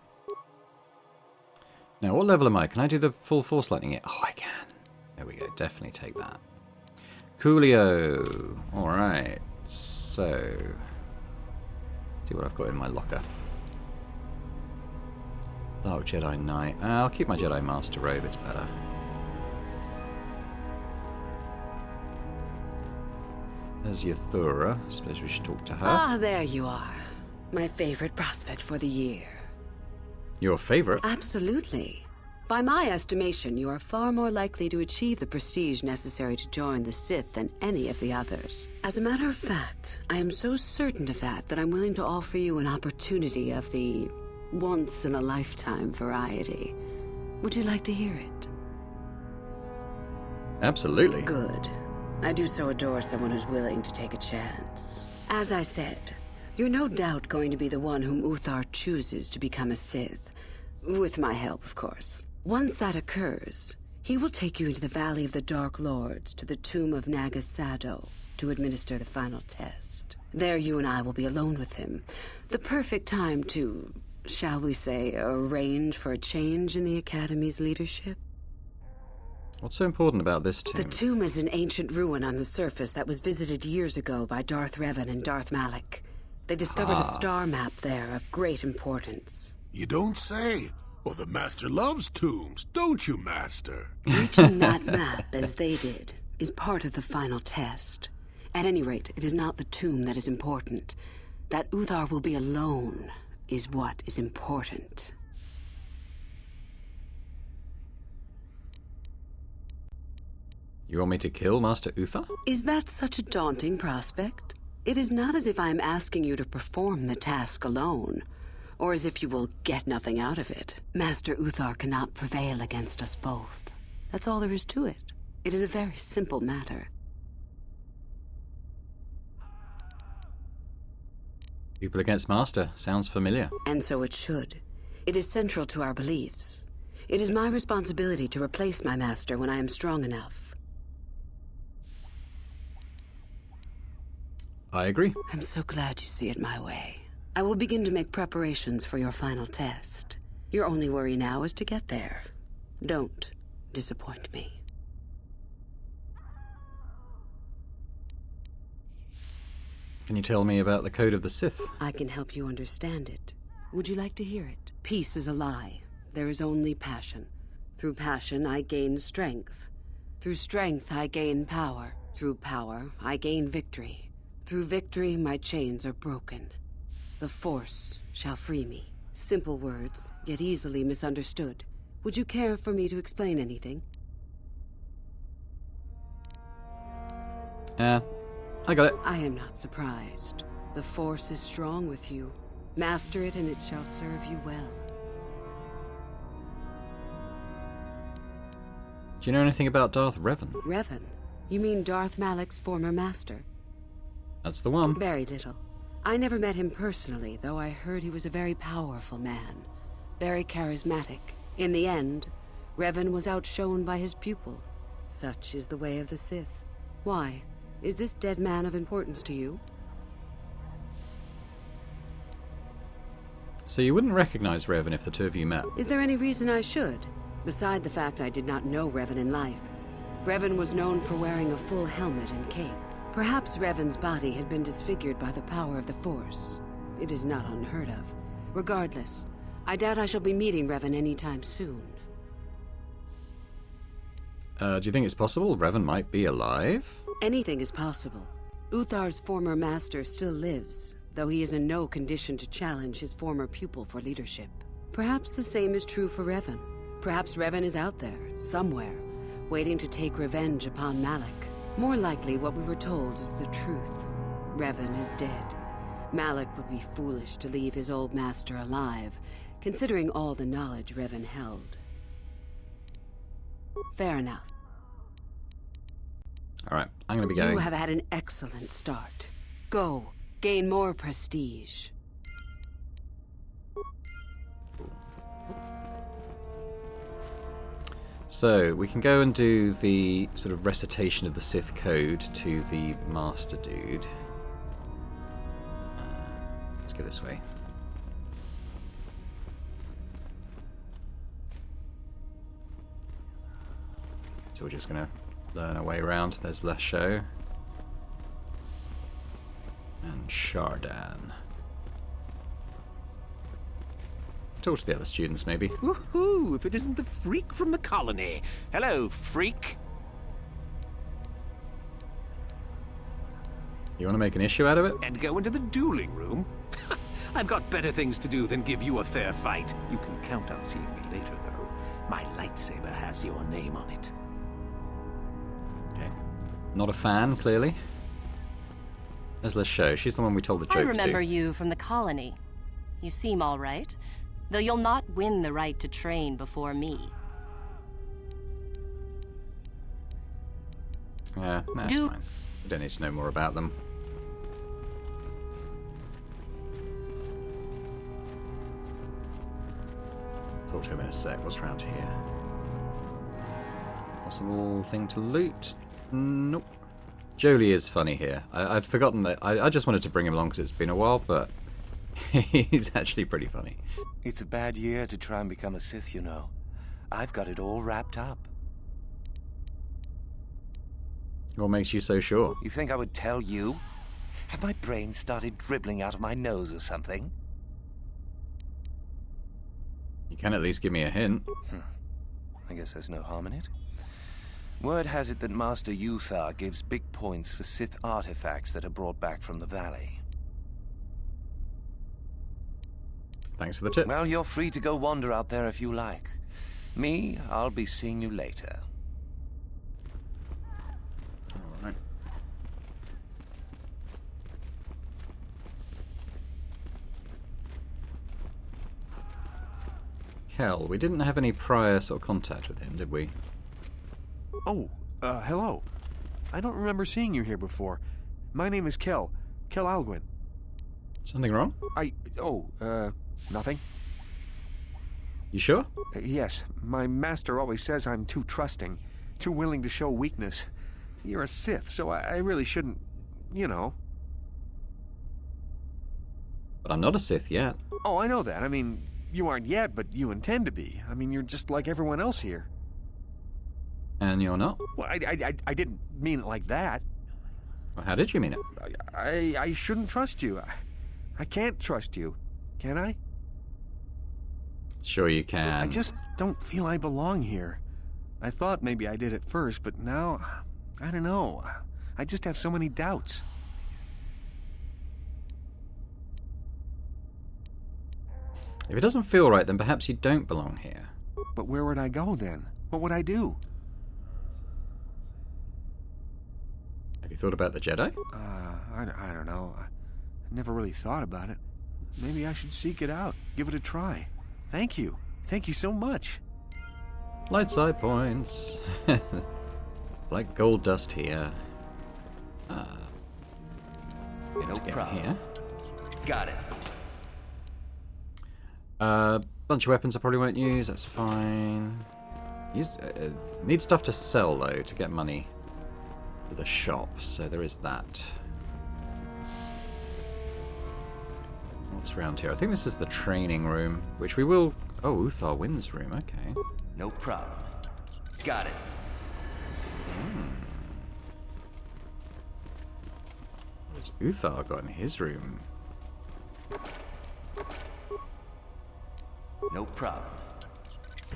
Now, what level am I? Can I do the full force lightning yet? Oh, I can. There we go. Definitely take that. Coolio. All right. So, see what I've got in my locker. Dark Jedi Knight. I'll keep my Jedi Master robe. It's better. There's Yathura. Suppose we should talk to her. Ah, there you are. My favorite prospect for the year. Your favorite? Absolutely. By my estimation, you are far more likely to achieve the prestige necessary to join the Sith than any of the others. As a matter of fact, I am so certain of that I'm willing to offer you an opportunity of the once-in-a-lifetime variety. Would you like to hear it? Absolutely. Good. I do so adore someone who's willing to take a chance. As I said, you're no doubt going to be the one whom Uthar chooses to become a Sith. With my help, of course. Once that occurs, he will take you into the Valley of the Dark Lords to the tomb of Naga Sado to administer the final test. There you and I will be alone with him. The perfect time to, shall we say, arrange for a change in the Academy's leadership. What's so important about this tomb? The tomb is an ancient ruin on the surface that was visited years ago by Darth Revan and Darth Malak. They discovered a star map there of great importance. You don't say. Well, the Master loves tombs, don't you, Master? Reaching that map, as they did, is part of the final test. At any rate, it is not the tomb that is important. That Uthar will be alone is what is important. You want me to kill Master Uthar? Is that such a daunting prospect? It is not as if I am asking you to perform the task alone, or as if you will get nothing out of it. Master Uthar cannot prevail against us both. That's all there is to it. It is a very simple matter. People against Master. Sounds familiar. And so it should. It is central to our beliefs. It is my responsibility to replace my master when I am strong enough. I agree. I'm so glad you see it my way. I will begin to make preparations for your final test. Your only worry now is to get there. Don't disappoint me. Can you tell me about the code of the Sith? I can help you understand it. Would you like to hear it? Peace is a lie. There is only passion. Through passion, I gain strength. Through strength, I gain power. Through power, I gain victory. Through victory, my chains are broken. The Force shall free me. Simple words, yet easily misunderstood. Would you care for me to explain anything? I got it. I am not surprised. The Force is strong with you. Master it and it shall serve you well. Do you know anything about Darth Revan? Revan? You mean Darth Malak's former master? That's the one. Very little. I never met him personally, though I heard he was a very powerful man. Very charismatic. In the end, Revan was outshone by his pupil. Such is the way of the Sith. Why? Is this dead man of importance to you? So you wouldn't recognize Revan if the two of you met? Is there any reason I should? Beside the fact I did not know Revan in life. Revan was known for wearing a full helmet and cape. Perhaps Revan's body had been disfigured by the power of the Force. It is not unheard of. Regardless, I doubt I shall be meeting Revan anytime soon. Do you think it's possible Revan might be alive? Anything is possible. Uthar's former master still lives, though he is in no condition to challenge his former pupil for leadership. Perhaps the same is true for Revan. Perhaps Revan is out there, somewhere, waiting to take revenge upon Malak. More likely, what we were told is the truth. Revan is dead. Malak would be foolish to leave his old master alive, considering all the knowledge Revan held. Fair enough. Alright, I'm gonna be going. You have had an excellent start. Go, gain more prestige. So, we can go and do the sort of recitation of the Sith code to the Master Dude. Let's go this way. So we're just going to learn our way around. There's Lasho. And Shardan. Talk to the other students, maybe. Woohoo! If it isn't the freak from the colony. Hello, freak. You want to make an issue out of it? And go into the dueling room? I've got better things to do than give you a fair fight. You can count on seeing me later, though. My lightsaber has your name on it. Okay. Not a fan, clearly. There's Lasho. She's the one we told the joke to. I remember you from the colony. You seem all right. Though you'll not win the right to train before me. Yeah, that's fine. We don't need to know more about them. Talk to him in a sec. What's around here? Possible thing to loot? Nope. Jolie is funny here. I'd forgotten that. I just wanted to bring him along because it's been a while, but he's actually pretty funny. It's a bad year to try and become a Sith, you know. I've got it all wrapped up. What makes you so sure? You think I would tell you? Have my brain started dribbling out of my nose or something? You can at least give me a hint. I guess there's no harm in it. Word has it that Master Uthar gives big points for Sith artifacts that are brought back from the valley. Thanks for the tip. Well, you're free to go wander out there if you like. Me, I'll be seeing you later. Alright. Kel, we didn't have any prior sort of contact with him, did we? Oh, hello. I don't remember seeing you here before. My name is Kel Alguin. Something wrong? Nothing. You sure? Yes. My master always says I'm too trusting, too willing to show weakness. You're a Sith, so I really shouldn't, you know. But I'm not a Sith yet. Oh, I know that. I mean, you aren't yet, but you intend to be. I mean, you're just like everyone else here. And you're not? Well, I didn't mean it like that. Well, how did you mean it? I shouldn't trust you. I can't trust you. Can I? Sure you can. I just don't feel I belong here. I thought maybe I did at first, but now, I don't know. I just have so many doubts. If it doesn't feel right, then perhaps you don't belong here. But where would I go then? What would I do? Have you thought about the Jedi? I don't know. I never really thought about it. Maybe I should seek it out. Give it a try. Thank you. Thank you so much. Light side points. Like gold dust here. No problem. Here. Got it. Bunch of weapons I probably won't use. That's fine. Need stuff to sell though to get money for the shop. So there is that. What's around here? I think this is the training room, which we will... Oh, Uthar Wynn's room, okay. No problem. Got it. What's Uthar got in his room? No problem.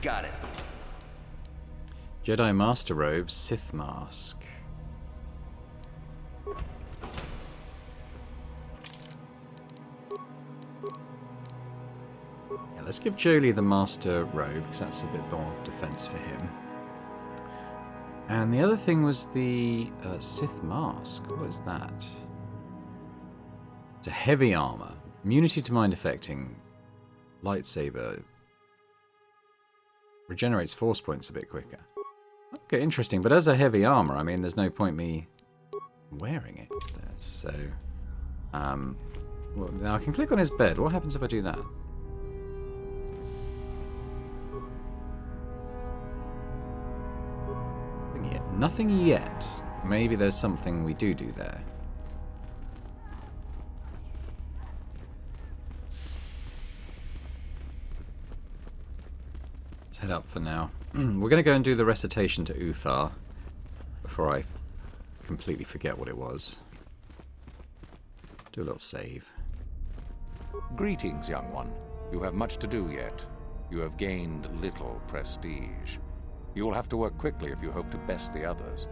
Got it. Jedi Master Robe, Sith Mask. Yeah, let's give Jolie the Master Robe, because that's a bit more defense for him. And the other thing was the Sith mask. What is that? It's a heavy armor. Immunity to mind affecting. Lightsaber. Regenerates force points a bit quicker. Okay, interesting. But as a heavy armor, I mean, there's no point me wearing it, is there? So, well, now I can click on his bed. What happens if I do that? Nothing yet. Maybe there's something we do there. Let's head up for now. We're going to go and do the recitation to Uthar before I completely forget what it was. Do a little save. Greetings, young one. You have much to do yet. You have gained little prestige. You will have to work quickly if you hope to best the others.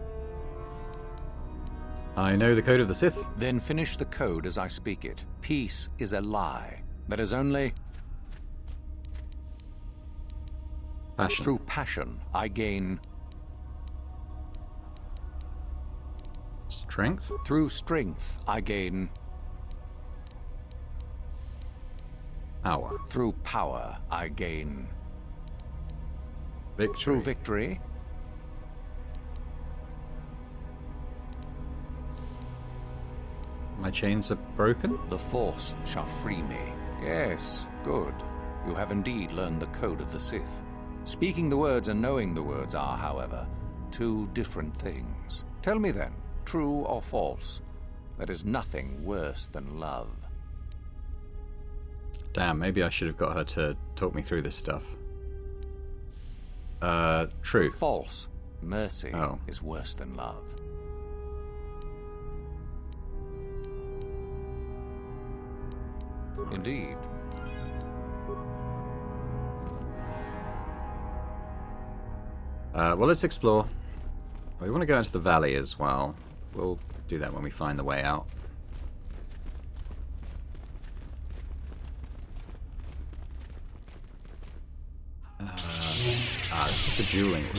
I know the code of the Sith. Then finish the code as I speak it. Peace is a lie. That is only... passion. Through passion, I gain... strength? Through strength, I gain... power. Through power, I gain... victory. Through victory... my chains are broken? The Force shall free me. Yes, good. You have indeed learned the code of the Sith. Speaking the words and knowing the words are, however, two different things. Tell me then, true or false, there is nothing worse than love. Damn, maybe I should have got her to talk me through this stuff. True. False. Mercy is worse than love. Indeed. Well, let's explore. We want to go into the valley as well. We'll do that when we find the way out. This is the dueling room.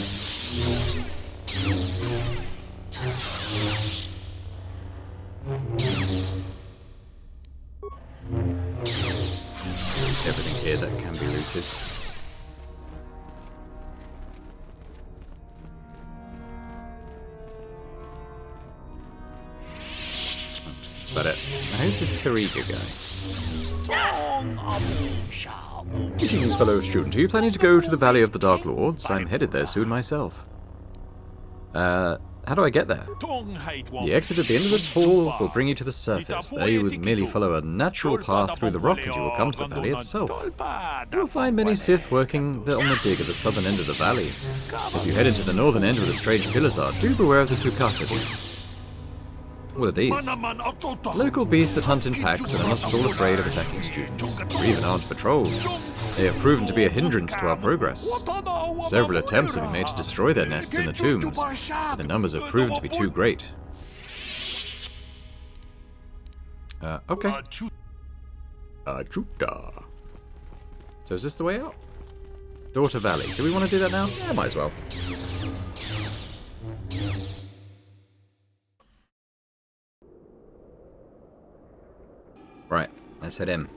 Everything here that can be looted. But now who's this Tariga guy? Greetings, fellow student. Are you planning to go to the Valley of the Dark Lords? I'm headed there soon myself. How do I get there? The exit at the end of this hall will bring you to the surface. There you would merely follow a natural path through the rock and you will come to the valley itself. You will find many Sith working on the dig at the southern end of the valley. If you head into the northern end where the strange pillars are, do beware of the Tukata beasts. What are these? Local beasts that hunt in packs and are not at all afraid of attacking students, or even armed patrols. They have proven to be a hindrance to our progress. Several attempts have been made to destroy their nests in the tombs, but the numbers have proven to be too great. Okay. Ajuda. So is this the way out? Daughter Valley. Do we want to do that now? Yeah, might as well. Right, let's head in.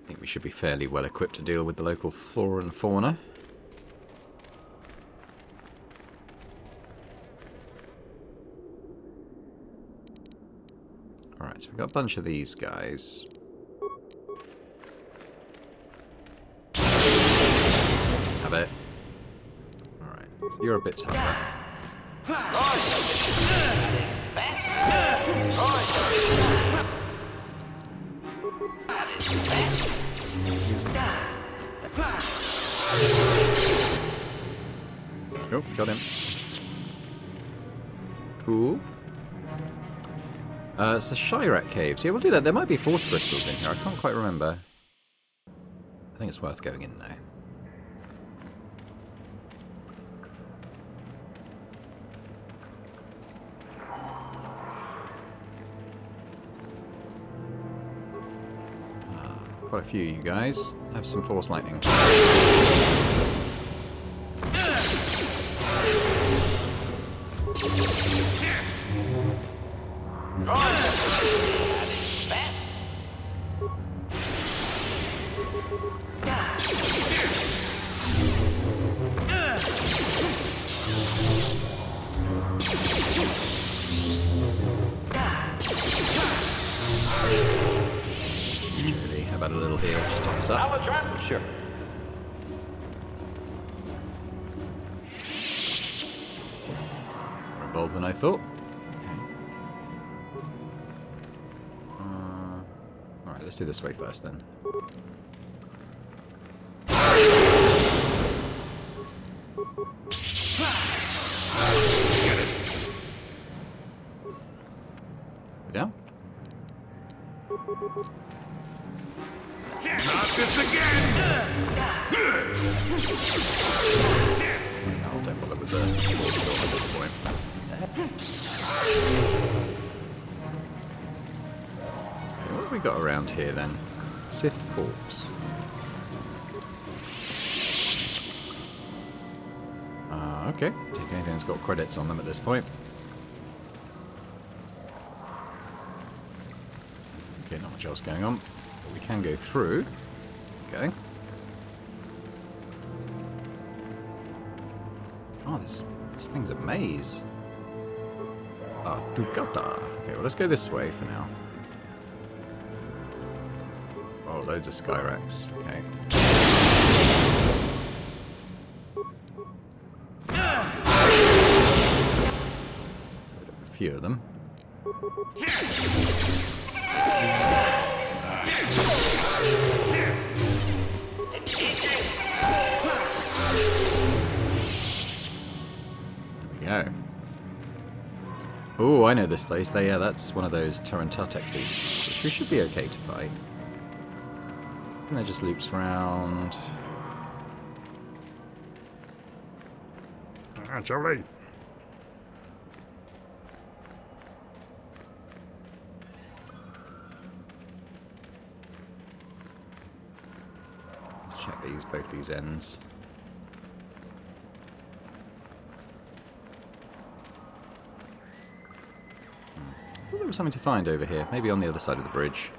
I think we should be fairly well equipped to deal with the local flora and fauna. Alright, so we've got a bunch of these guys. Have it. Alright, so you're a bit tougher. Oh, got him. Cool. It's the Shirak Caves. Yeah, we'll do that. There might be force crystals in here. I can't quite remember. I think it's worth going in though. quite a few, you guys. Have some force lightning. Really, how about a little heal? Just top us up. Sure. More involved than I thought. Okay. Alright, let's do this way first then. Down? Not this again! No, don't bother with the force storm at this point. Okay, what have we got around here then? Sith corpse. Okay. Take anything that's got credits on them at this point. Okay, not much else going on. But we can go through. Okay. Oh, this thing's a maze. Ah, Dugata. Okay, well, let's go this way for now. Oh, loads of Skyracks. Okay. A few of them. There we go. Oh, I know this place. Yeah, that's one of those Tarantatek beasts, which we should be okay to fight. And that just loops round. Ah, Jolie. Let's check both these ends. I thought there was something to find over here. Maybe on the other side of the bridge.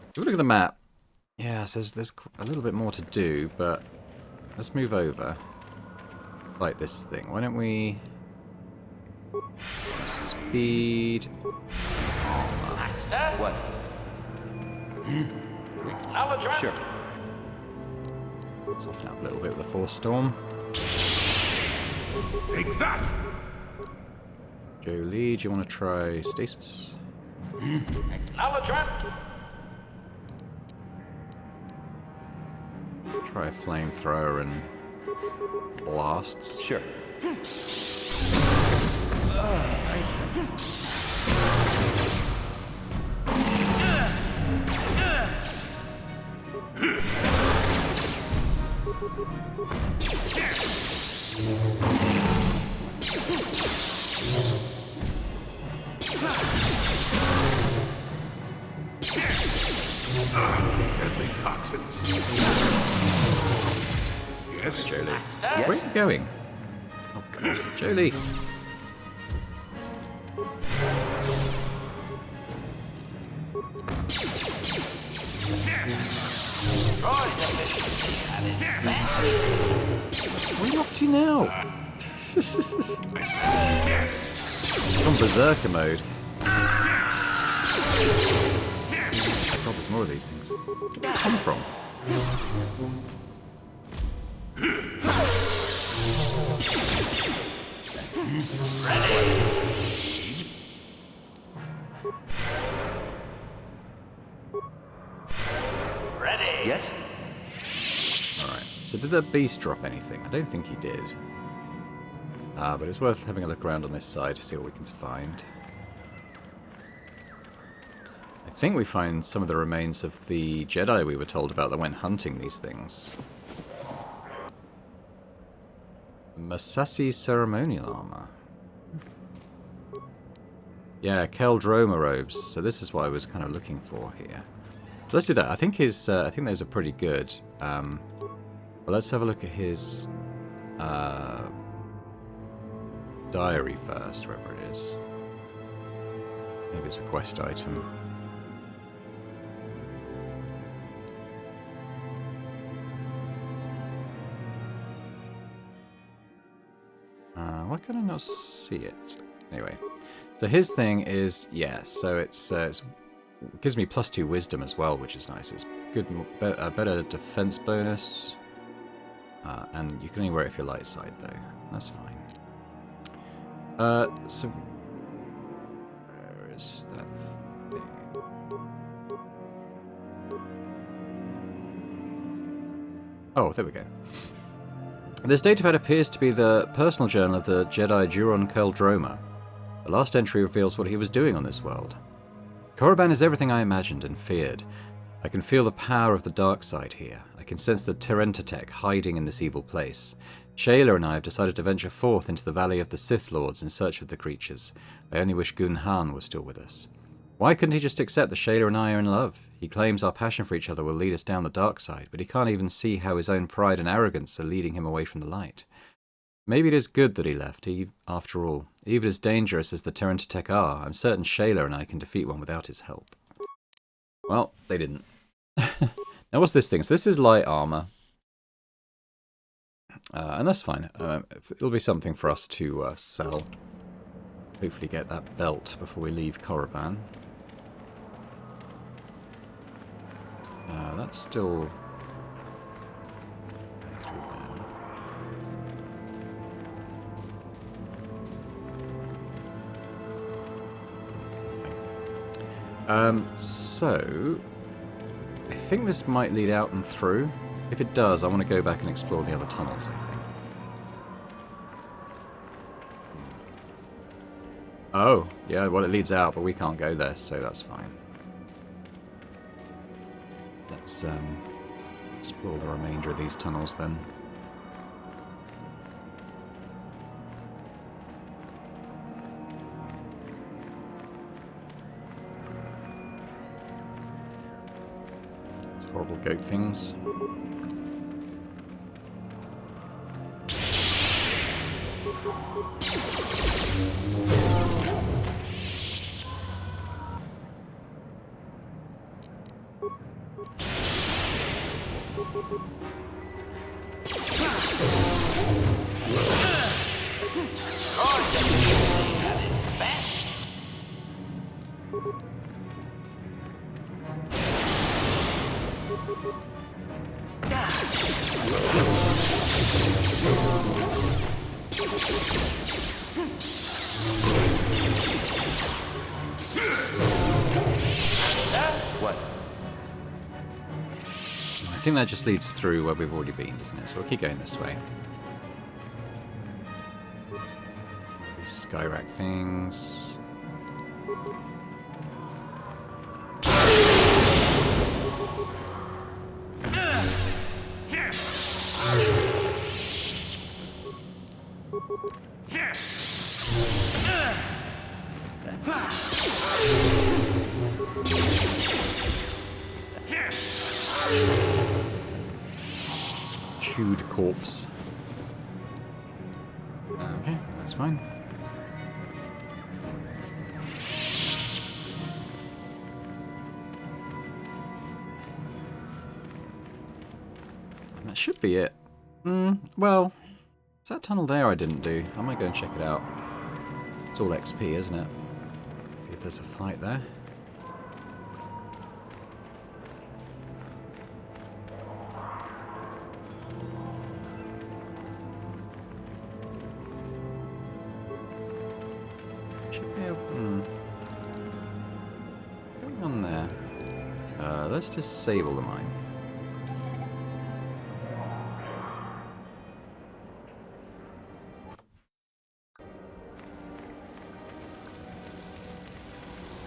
If we look at the map, yeah, it says there's a little bit more to do, but let's move over. Like this thing. Why don't we... Speed... What? Sure. Soften up a little bit with the force storm. Take that! Jolie, do you want to try stasis? Try a flamethrower and blasts. Sure. Deadly toxins. Yes, Jolie. Yes? Where are you going? Oh, God. Jolie. Where are you off to now? On berserker mode. God, there's more of these things. Where did they come from? Ready? Yes? Alright, so did the beast drop anything? I don't think he did. But it's worth having a look around on this side to see what we can find. I think we find some of the remains of the Jedi we were told about that went hunting these things. Masasi ceremonial armor. Yeah, Keldroma robes. So this is what I was kind of looking for here. So let's do that. I think his. I think those are pretty good. But let's have a look at his diary first, wherever it is. Maybe it's a quest item. Why can I not see it? Anyway, so his thing is, yeah, so it gives me +2 wisdom as well, which is nice. It's good, better defense bonus, and you can only wear it if you're light side though. That's fine. So where is that thing? Oh, there we go. This datapad appears to be the personal journal of the Jedi Duron Keldroma. The last entry reveals what he was doing on this world. Korriban is everything I imagined and feared. I can feel the power of the dark side here. I can sense the Terentatech hiding in this evil place. Shayla and I have decided to venture forth into the Valley of the Sith Lords in search of the creatures. I only wish Gun Han was still with us. Why couldn't he just accept that Shayla and I are in love? He claims our passion for each other will lead us down the dark side, but he can't even see how his own pride and arrogance are leading him away from the light. Maybe it is good that he left, after all. Even as dangerous as the Terentatech are, I'm certain Shayla and I can defeat one without his help. Well, they didn't. Now what's this thing? So this is light armor. And that's fine. It'll be something for us to sell. Hopefully get that belt before we leave Korriban. That's still through there. So I think this might lead out and through. If it does, I want to go back and explore the other tunnels, I think. Oh, yeah, well it leads out, but we can't go there, so that's fine. Let's explore the remainder of these tunnels then. These horrible goat things. What? I think that just leads through where we've already been, doesn't it? So we'll keep going this way. These skyrack things. Chewed corpse. Okay, that's fine. That should be it. Well, is that tunnel there I didn't do? I might go and check it out. It's all XP, isn't it? See if there's a fight there. Should be able... Going on there. Let's disable the mine.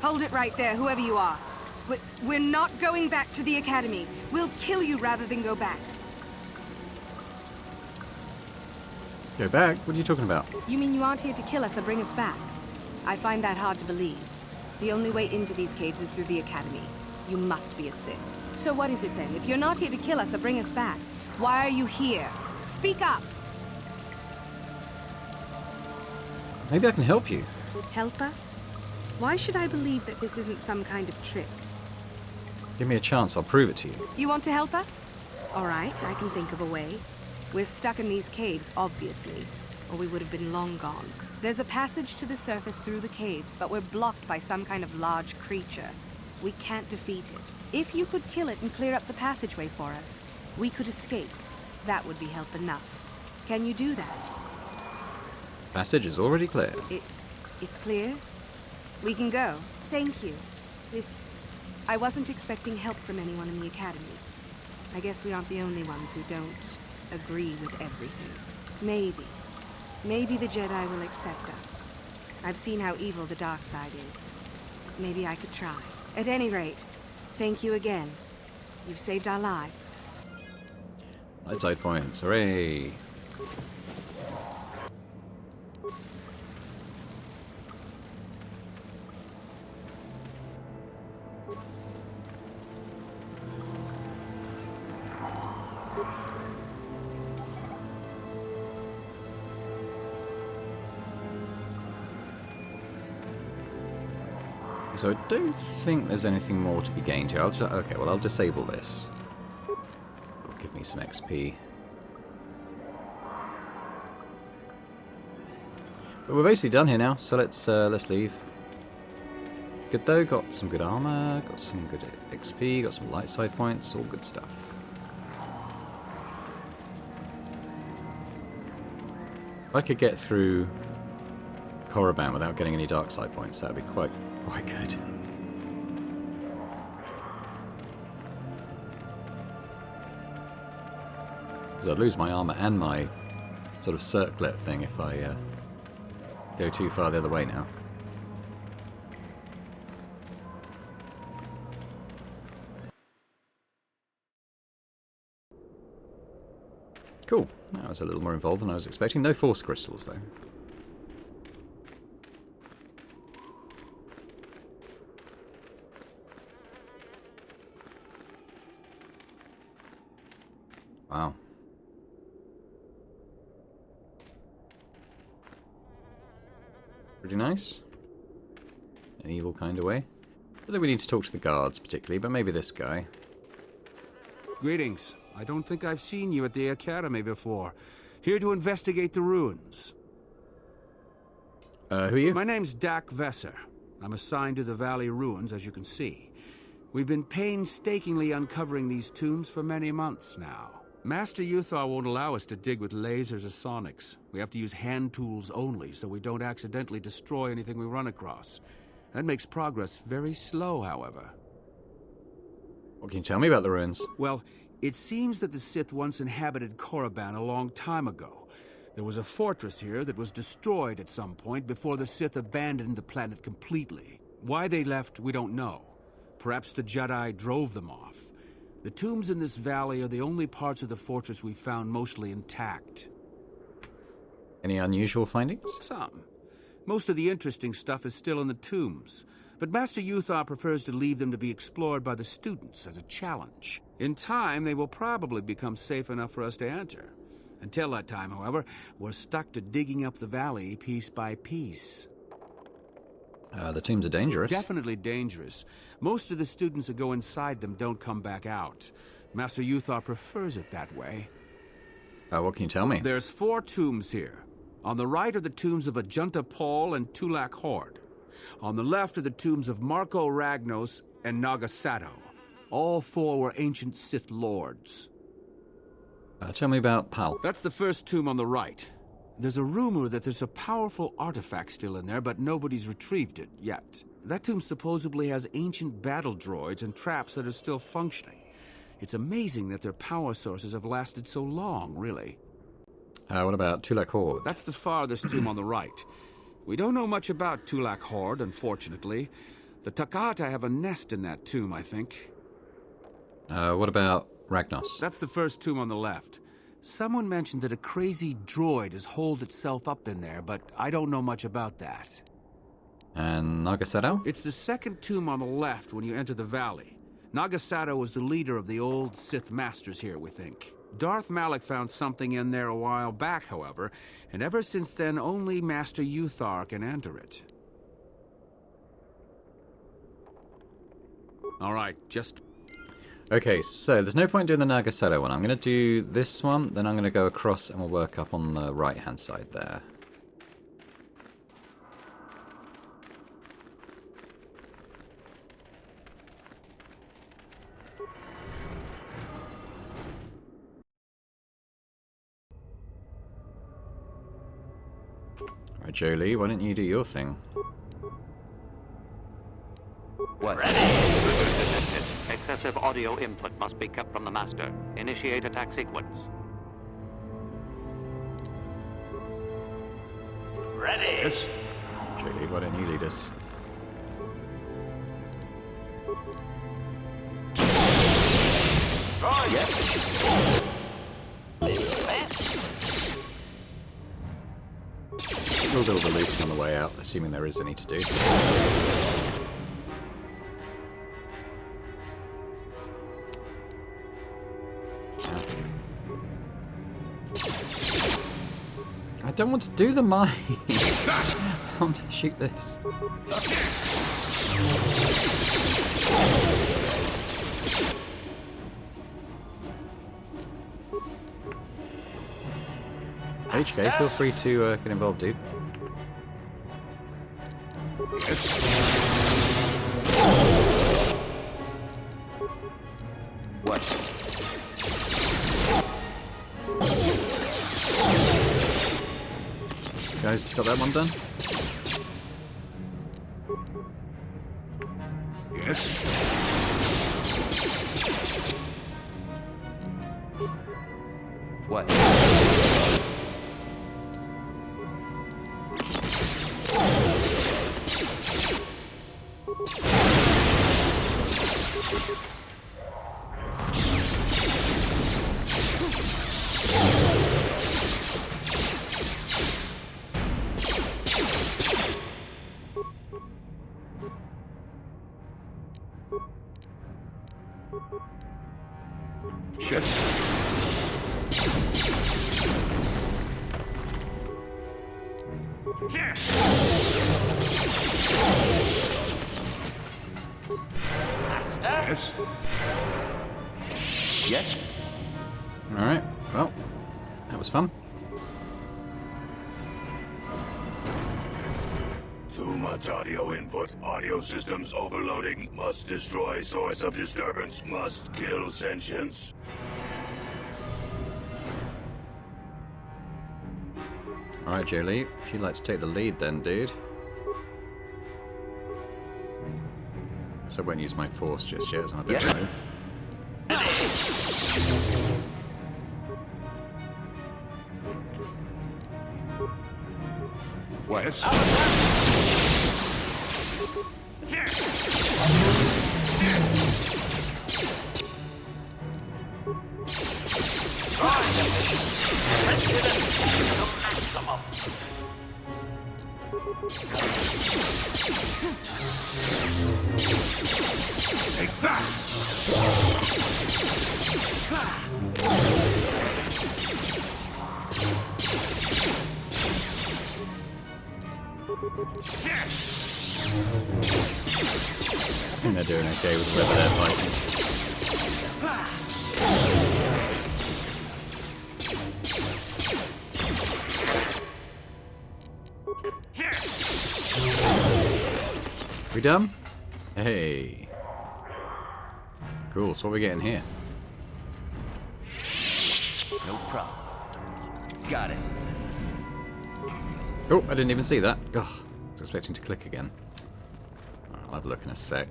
Hold it right there, whoever you are. We're not going back to the Academy. We'll kill you rather than go back. Go back? What are you talking about? You mean you aren't here to kill us or bring us back? I find that hard to believe. The only way into these caves is through the Academy. You must be a Sith. So what is it then? If you're not here to kill us or bring us back, why are you here? Speak up! Maybe I can help you. Help us? Why should I believe that this isn't some kind of trick? Give me a chance, I'll prove it to you. You want to help us? All right, I can think of a way. We're stuck in these caves, obviously, or we would have been long gone. There's a passage to the surface through the caves, but we're blocked by some kind of large creature. We can't defeat it. If you could kill it and clear up the passageway for us, we could escape. That would be help enough. Can you do that? Passage is already clear. It's clear? We can go. Thank you. I wasn't expecting help from anyone in the Academy. I guess we aren't the only ones who don't agree with everything. Maybe the Jedi will accept us. I've seen how evil the dark side is. Maybe I could try. At any rate, thank you again. You've saved our lives. Light side points, hooray! So I don't think there's anything more to be gained here. Okay, well I'll disable this. It'll give me some XP. But we're basically done here now, so let's leave. Good though, got some good armor, got some good XP, got some light side points, all good stuff. If I could get through Korriban without getting any dark side points, that would be quite good. Because I'd lose my armor and my sort of circlet thing if I go too far the other way now. Cool. That was a little more involved than I was expecting. No force crystals though. Wow. Pretty nice. An evil kind of way. I don't think we need to talk to the guards particularly, but maybe this guy. Greetings. I don't think I've seen you at the Academy before. Here to investigate the ruins. Who are you? My name's Dak Vesser. I'm assigned to the Valley Ruins, as you can see. We've been painstakingly uncovering these tombs for many months now. Master Yuthar won't allow us to dig with lasers or sonics. We have to use hand tools only, so we don't accidentally destroy anything we run across. That makes progress very slow, however. What can you tell me about the ruins? Well, it seems that the Sith once inhabited Korriban a long time ago. There was a fortress here that was destroyed at some point before the Sith abandoned the planet completely. Why they left, we don't know. Perhaps the Jedi drove them off. The tombs in this valley are the only parts of the fortress we found mostly intact. Any unusual findings? Some. Most of the interesting stuff is still in the tombs, but Master Yuthar prefers to leave them to be explored by the students as a challenge. In time, they will probably become safe enough for us to enter. Until that time, however, we're stuck to digging up the valley piece by piece. The tombs are dangerous. Definitely dangerous. Most of the students that go inside them don't come back out. Master Yuthar prefers it that way. What can you tell me? There's 4 tombs here. On the right are the tombs of Ajunta Paul and Tulak Hord. On the left are the tombs of Marco Ragnos and Nagasato. All 4 were ancient Sith lords. Tell me about Pal. That's the first tomb on the right. There's a rumor that there's a powerful artifact still in there, but nobody's retrieved it yet. That tomb supposedly has ancient battle droids and traps that are still functioning. It's amazing that their power sources have lasted so long, really. What about Tulak Hord? That's the farthest tomb on the right. We don't know much about Tulak Hord, unfortunately. The Takata have a nest in that tomb, I think. What about Ragnos? That's the first tomb on the left. Someone mentioned that a crazy droid has holed itself up in there, but I don't know much about that. And Nagasato? It's the second tomb on the left when you enter the valley. Nagasato was the leader of the old Sith Masters here, we think. Darth Malak found something in there a while back, however, and ever since then, only Master Uthar can enter it. All right, just... Okay, so there's no point doing the Nagasato one. I'm going to do this one, then I'm going to go across and we'll work up on the right-hand side there. Alright, Jolie, why don't you do your thing? What? Ready! Excessive audio input must be kept from the master. Initiate attack sequence. Ready! Yes? Jolie, why don't you lead us? Right. Yes. We'll do all the looting on the way out, assuming there is any to do. I don't want to do the mine. I want to shoot this. HK, feel free to get involved, dude. What? Guys, got that one done? Yes? What? Yes? Yes? Alright, well, that was fun. Too much audio input. Audio systems overloading. Must destroy source of disturbance. Must kill sentience. Alright, Jolie, if you'd like to take the lead then, dude. So I won't use my force just yet, as I'm a bit low. What? Yes? Take that! I think they're doing okay with whoever they're fighting. We done? Hey. Cool, so what are we getting here? No problem. Got it. Oh, I didn't even see that. Oh, I was expecting to click again. I'll have a look in a sec.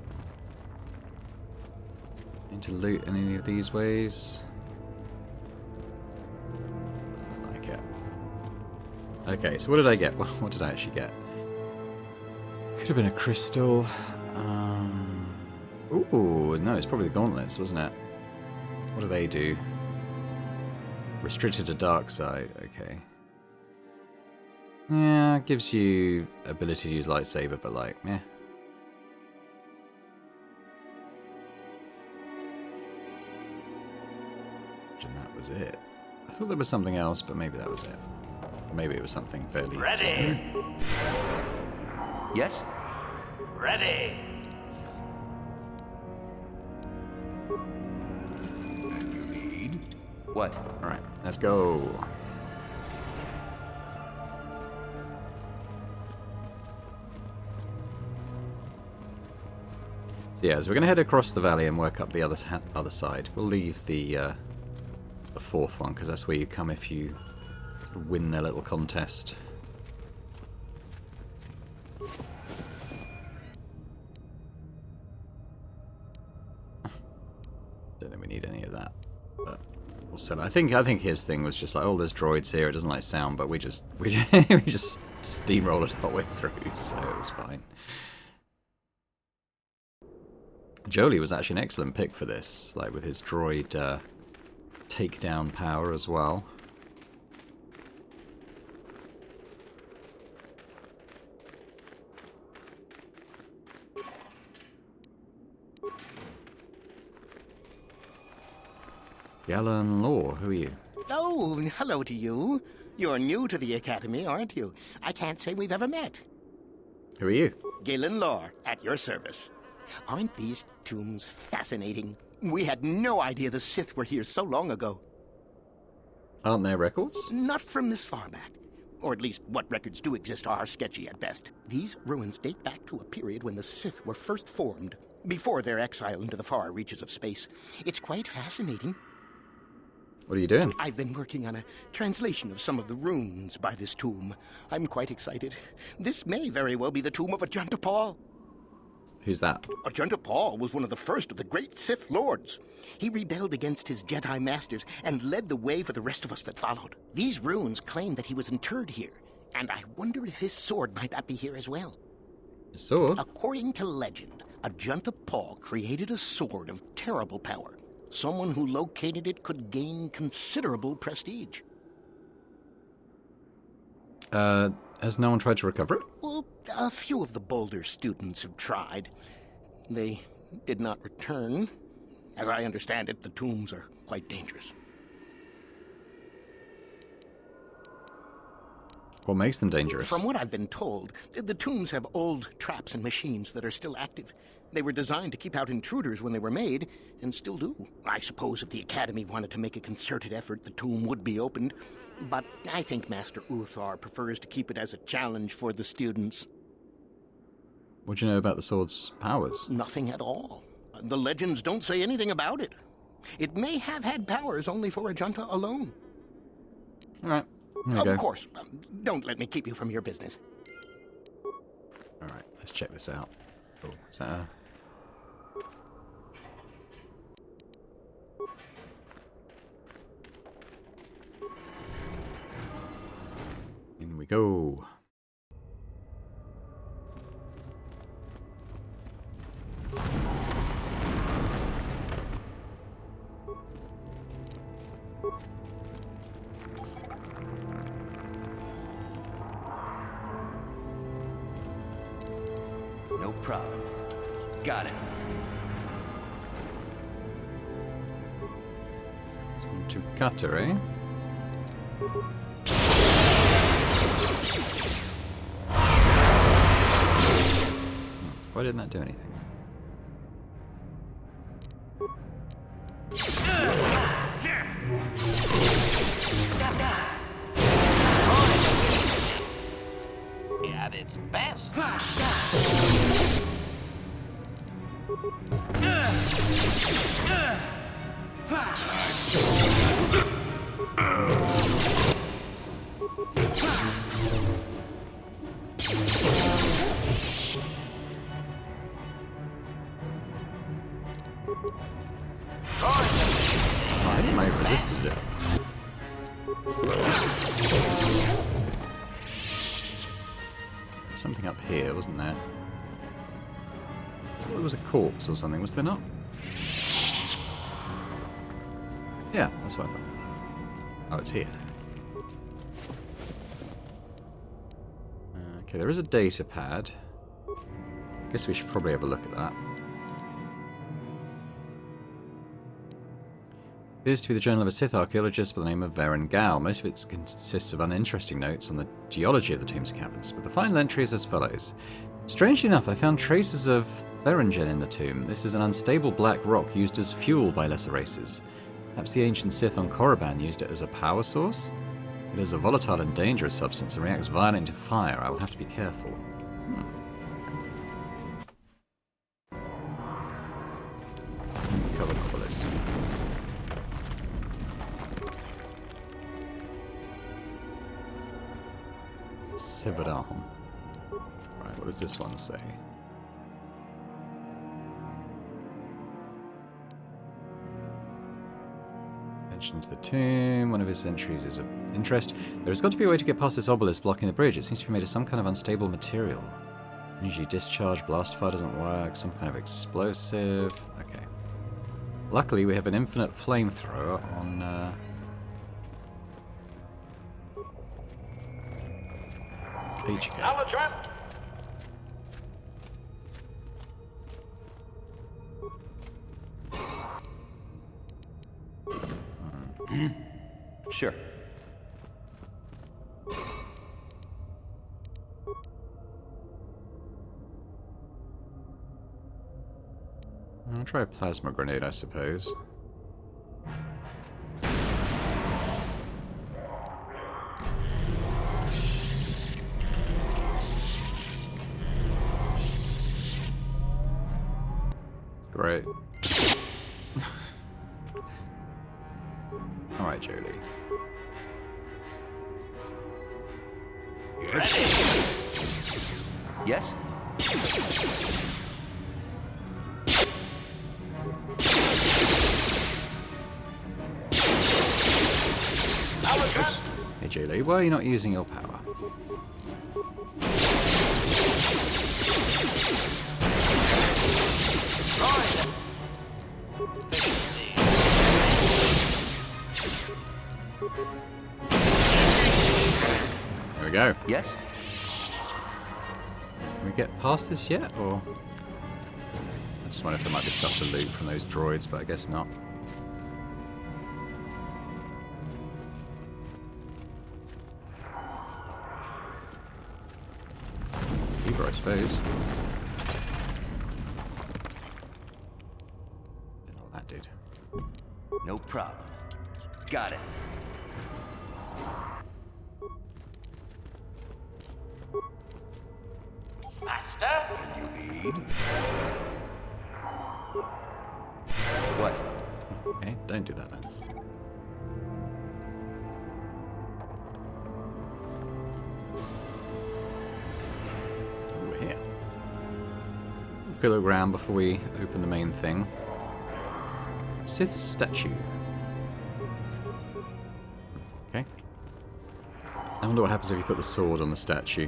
Need to loot any of these ways? Doesn't like it. Okay, so what did I get? What did I actually get? Could have been a crystal. Ooh, no, it's probably the gauntlets, wasn't it? What do they do? Restricted to dark side. Okay. Yeah, it gives you ability to use lightsaber, but like, meh. was it. I thought there was something else, but maybe that was it. Maybe it was something fairly... Ready! Yes? Ready! What? Alright, let's go. So yeah, so we're going to head across the valley and work up the other side. We'll leave the fourth one, because that's where you come if you win their little contest. Don't think we need any of that, but we'll sell it. I think his thing was just like, oh, there's droids here. It doesn't like sound, but we just steamrolled it our way through, so it was fine. Jolie was actually an excellent pick for this, like with his droid takedown power as well. Galen Law, who are you? Oh, hello to you. You're new to the Academy, aren't you? I can't say we've ever met. Who are you? Galen Law, at your service. Aren't these tombs fascinating? We had no idea the Sith were here so long ago. Aren't there records? Not from this far back. Or at least what records do exist are sketchy at best. These ruins date back to a period when the Sith were first formed, before their exile into the far reaches of space. It's quite fascinating. What are you doing? I've been working on a translation of some of the runes by this tomb. I'm quite excited. This may very well be the tomb of Ajunta Paul. Who's that? Ajunta Paul was one of the first of the great Sith Lords. He rebelled against his Jedi masters and led the way for the rest of us that followed. These runes claim that he was interred here, and I wonder if his sword might not be here as well. His sword? According to legend, Ajunta Paul created a sword of terrible power. Someone who located it could gain considerable prestige. Has no one tried to recover it? Well, a few of the Boulder students have tried. They did not return. As I understand it, the tombs are quite dangerous. What makes them dangerous? From what I've been told, the tombs have old traps and machines that are still active. They were designed to keep out intruders when they were made, and still do. I suppose if the Academy wanted to make a concerted effort, the tomb would be opened. But I think Master Uthar prefers to keep it as a challenge for the students. What do you know about the sword's powers? Nothing at all. The legends don't say anything about it. It may have had powers only for Ajunta alone. All right. Of course. Don't let me keep you from your business. All right. Let's check this out. Oh, is that a... In we go. No problem. Got it. It's on to Kotor, eh? Why didn't that do anything? At its best. I think I resisted it. Something up here, wasn't there? I thought there was a corpse or something, was there not? Yeah, that's what I thought. Oh, it's here. Okay, there is a data pad. I guess we should probably have a look at that. Appears to be the journal of a Sith archaeologist by the name of Varen Gal. Most of it consists of uninteresting notes on the geology of the tomb's caverns, but the final entry is as follows. Strangely enough, I found traces of Theringen in the tomb. This is an unstable black rock used as fuel by lesser races. Perhaps the ancient Sith on Korriban used it as a power source? It is a volatile and dangerous substance and reacts violently to fire. I will have to be careful. Covered obelisk. Sibadam. Right, what does this one say? Mention to the tomb. One of his entries is of interest. There has got to be a way to get past this obelisk blocking the bridge. It seems to be made of some kind of unstable material. Usually discharge, blast fire doesn't work, some kind of explosive. Okay. Luckily, we have an infinite flamethrower on... HK. Sure. I'll try a plasma grenade, I suppose. Great. Alright, Jolie. Yes? Hey, Jolie, why are you not using your power? There we go. Yes? Can we get past this yet, or...? I just wonder if there might be stuff to loot from those droids, but I guess not. Keeper, I suppose. Didn't know what that did. No problem. Got it. Master? And you need? What? Okay, don't do that then. We're here. Pillow ground before we open the main thing. Sith statue. Okay. I wonder what happens if you put the sword on the statue.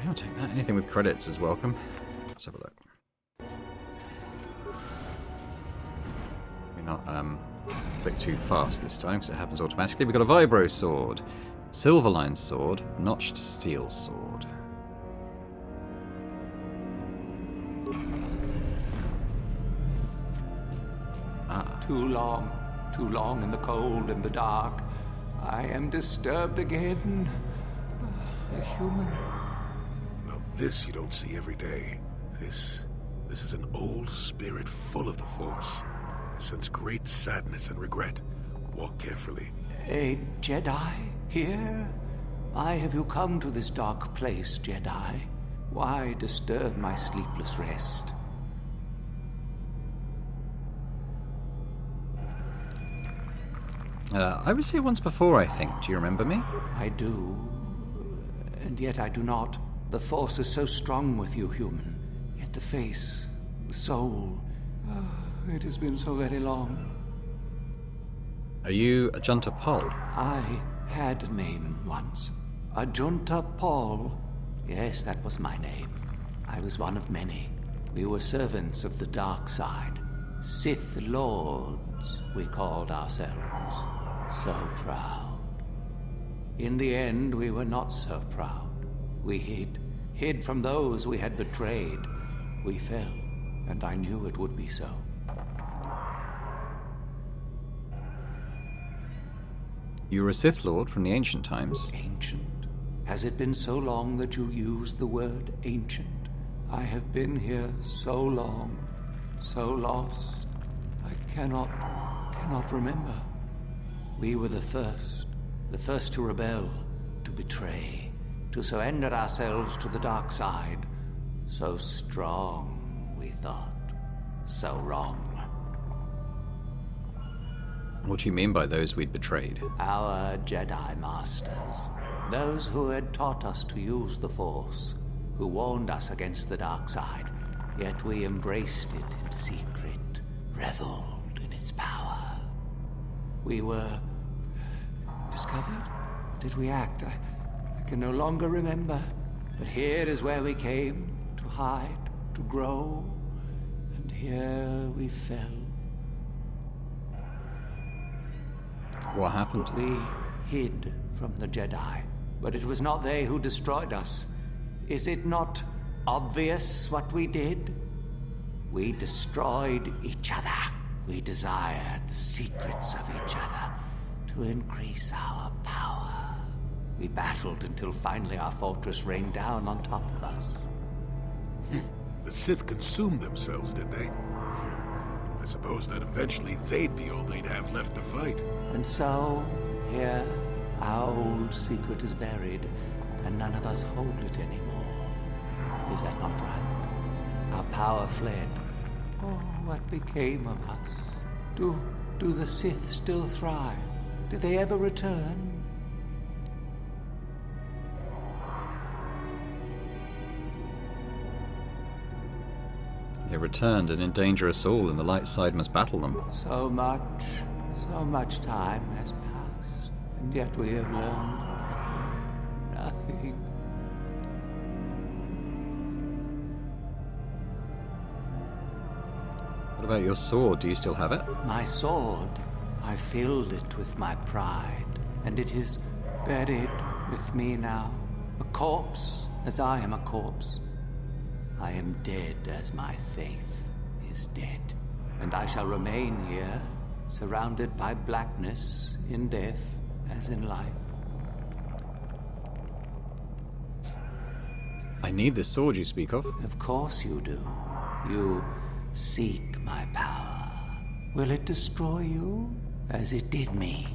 I'll take that. Anything with credits is welcome. Let's have a look. We're not click too fast this time because it happens automatically. We've got a vibro sword, silverline sword, notched steel sword. Too long in the cold and the dark. I am disturbed again. A human. Now this you don't see every day. This is an old spirit full of the Force. It sense great sadness and regret. Walk carefully. A Jedi here? Why have you come to this dark place, Jedi? Why disturb my sleepless rest? I was here once before, I think. Do you remember me? I do. And yet I do not. The Force is so strong with you, human. Yet the face, the soul... it has been so very long. Are you Ajunta Pol? I had a name once. Ajunta Pol. Yes, that was my name. I was one of many. We were servants of the dark side. Sith Lords, we called ourselves. So proud. In the end, we were not so proud. We hid from those we had betrayed. We fell, and I knew it would be so. You were a Sith Lord from the ancient times. Ancient? Has it been so long that you used the word ancient? I have been here so long, so lost. I cannot remember. We were the first to rebel, to betray, to surrender ourselves to the dark side. So strong, we thought. So wrong. What do you mean by those we'd betrayed? Our Jedi Masters. Those who had taught us to use the Force. Who warned us against the dark side. Yet we embraced it in secret. Reveled in its power. We were... discovered? Or did we act? I can no longer remember. But here is where we came. To hide. To grow. And here we fell. What happened? We hid from the Jedi, but it was not they who destroyed us. Is it not obvious what we did? We destroyed each other. We desired the secrets of each other to increase our power. We battled until finally our fortress rained down on top of us. The Sith consumed themselves, did they? I suppose that eventually they'd be all they'd have left to fight. And so, here, our old secret is buried, and none of us hold it anymore. Is that not right? Our power fled. Oh, what became of us? Do the Sith still thrive? Did they ever return? They returned and endanger us all, and the light side must battle them. So much time has passed, and yet we have learned nothing. What about your sword? Do you still have it? My sword, I filled it with my pride, and it is buried with me now. A corpse, as I am a corpse. I am dead as my faith is dead, and I shall remain here, surrounded by blackness in death as in life. I need this sword you speak of. Of course you do. You seek my power. Will it destroy you as it did me?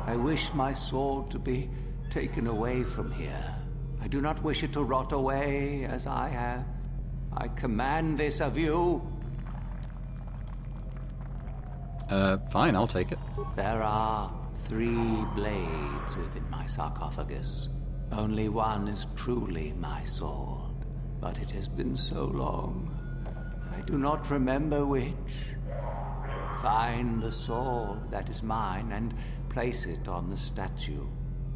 I wish my sword to be taken away from here. I do not wish it to rot away as I have. I command this of you. Fine, I'll take it. There are 3 blades within my sarcophagus. Only one is truly my sword, but it has been so long. I do not remember which. Find the sword that is mine and place it on the statue.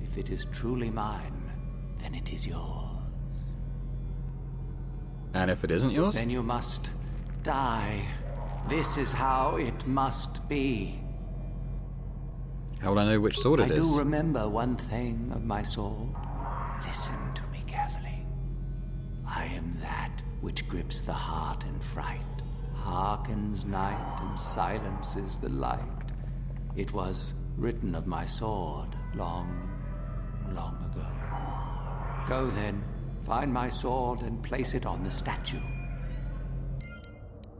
If it is truly mine, then it is yours. And if it isn't yours? Then you must die. This is how it must be. How will I know which sword it is? I do remember one thing of my sword. Listen to me carefully. I am that which grips the heart in fright, hearkens night and silences the light. It was written of my sword long, long ago. Go then, find my sword and place it on the statue.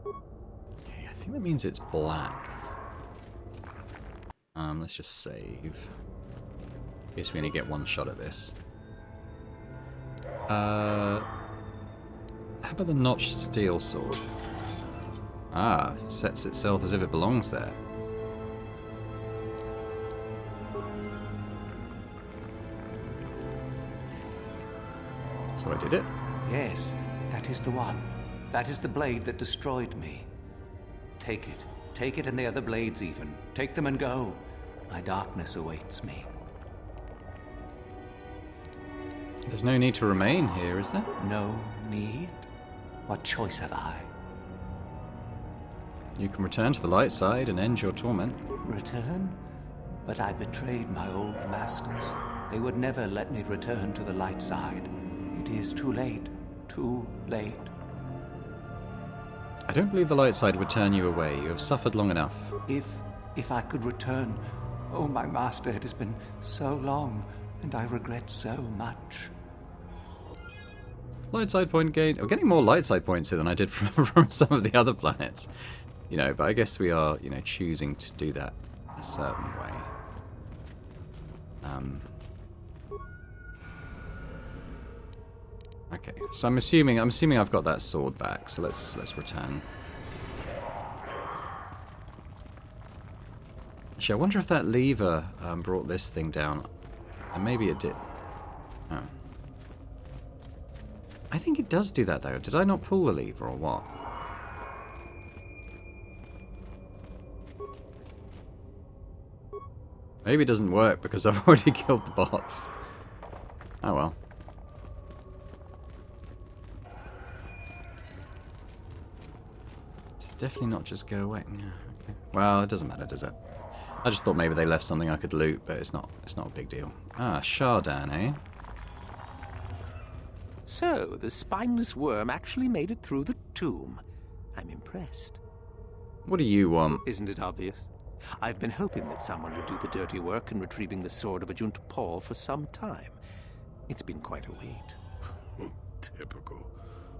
Okay, I think that means it's black. Let's just save. Guess we only get one shot at this. How about the notched steel sword? Ah, it sets itself as if it belongs there. So I did it? Yes, that is the one. That is the blade that destroyed me. Take it. Take it and the other blades even. Take them and go. My darkness awaits me. There's no need to remain here, is there? No need? What choice have I? You can return to the light side and end your torment. Return? But I betrayed my old masters. They would never let me return to the light side. It is too late. Too late. I don't believe the light side would turn you away. You have suffered long enough. If I could return, oh my master, it has been so long, and I regret so much. Light side point gain. I'm getting more light side points here than I did from some of the other planets. You know, but I guess we are, you know, choosing to do that a certain way. Okay, so I'm assuming I've got that sword back. So let's return. Actually, I wonder if that lever brought this thing down, and maybe it did. Oh. I think it does do that though. Did I not pull the lever or what? Maybe it doesn't work because I've already killed the bots. Oh well. Definitely not just go away. Yeah, okay. Well, it doesn't matter, does it? I just thought maybe they left something I could loot, but it's not a big deal. Ah, Shardan, eh? So, the spineless worm actually made it through the tomb. I'm impressed. What do you want? Isn't it obvious? I've been hoping that someone would do the dirty work in retrieving the sword of Ajunta Paul for some time. It's been quite a wait. Typical.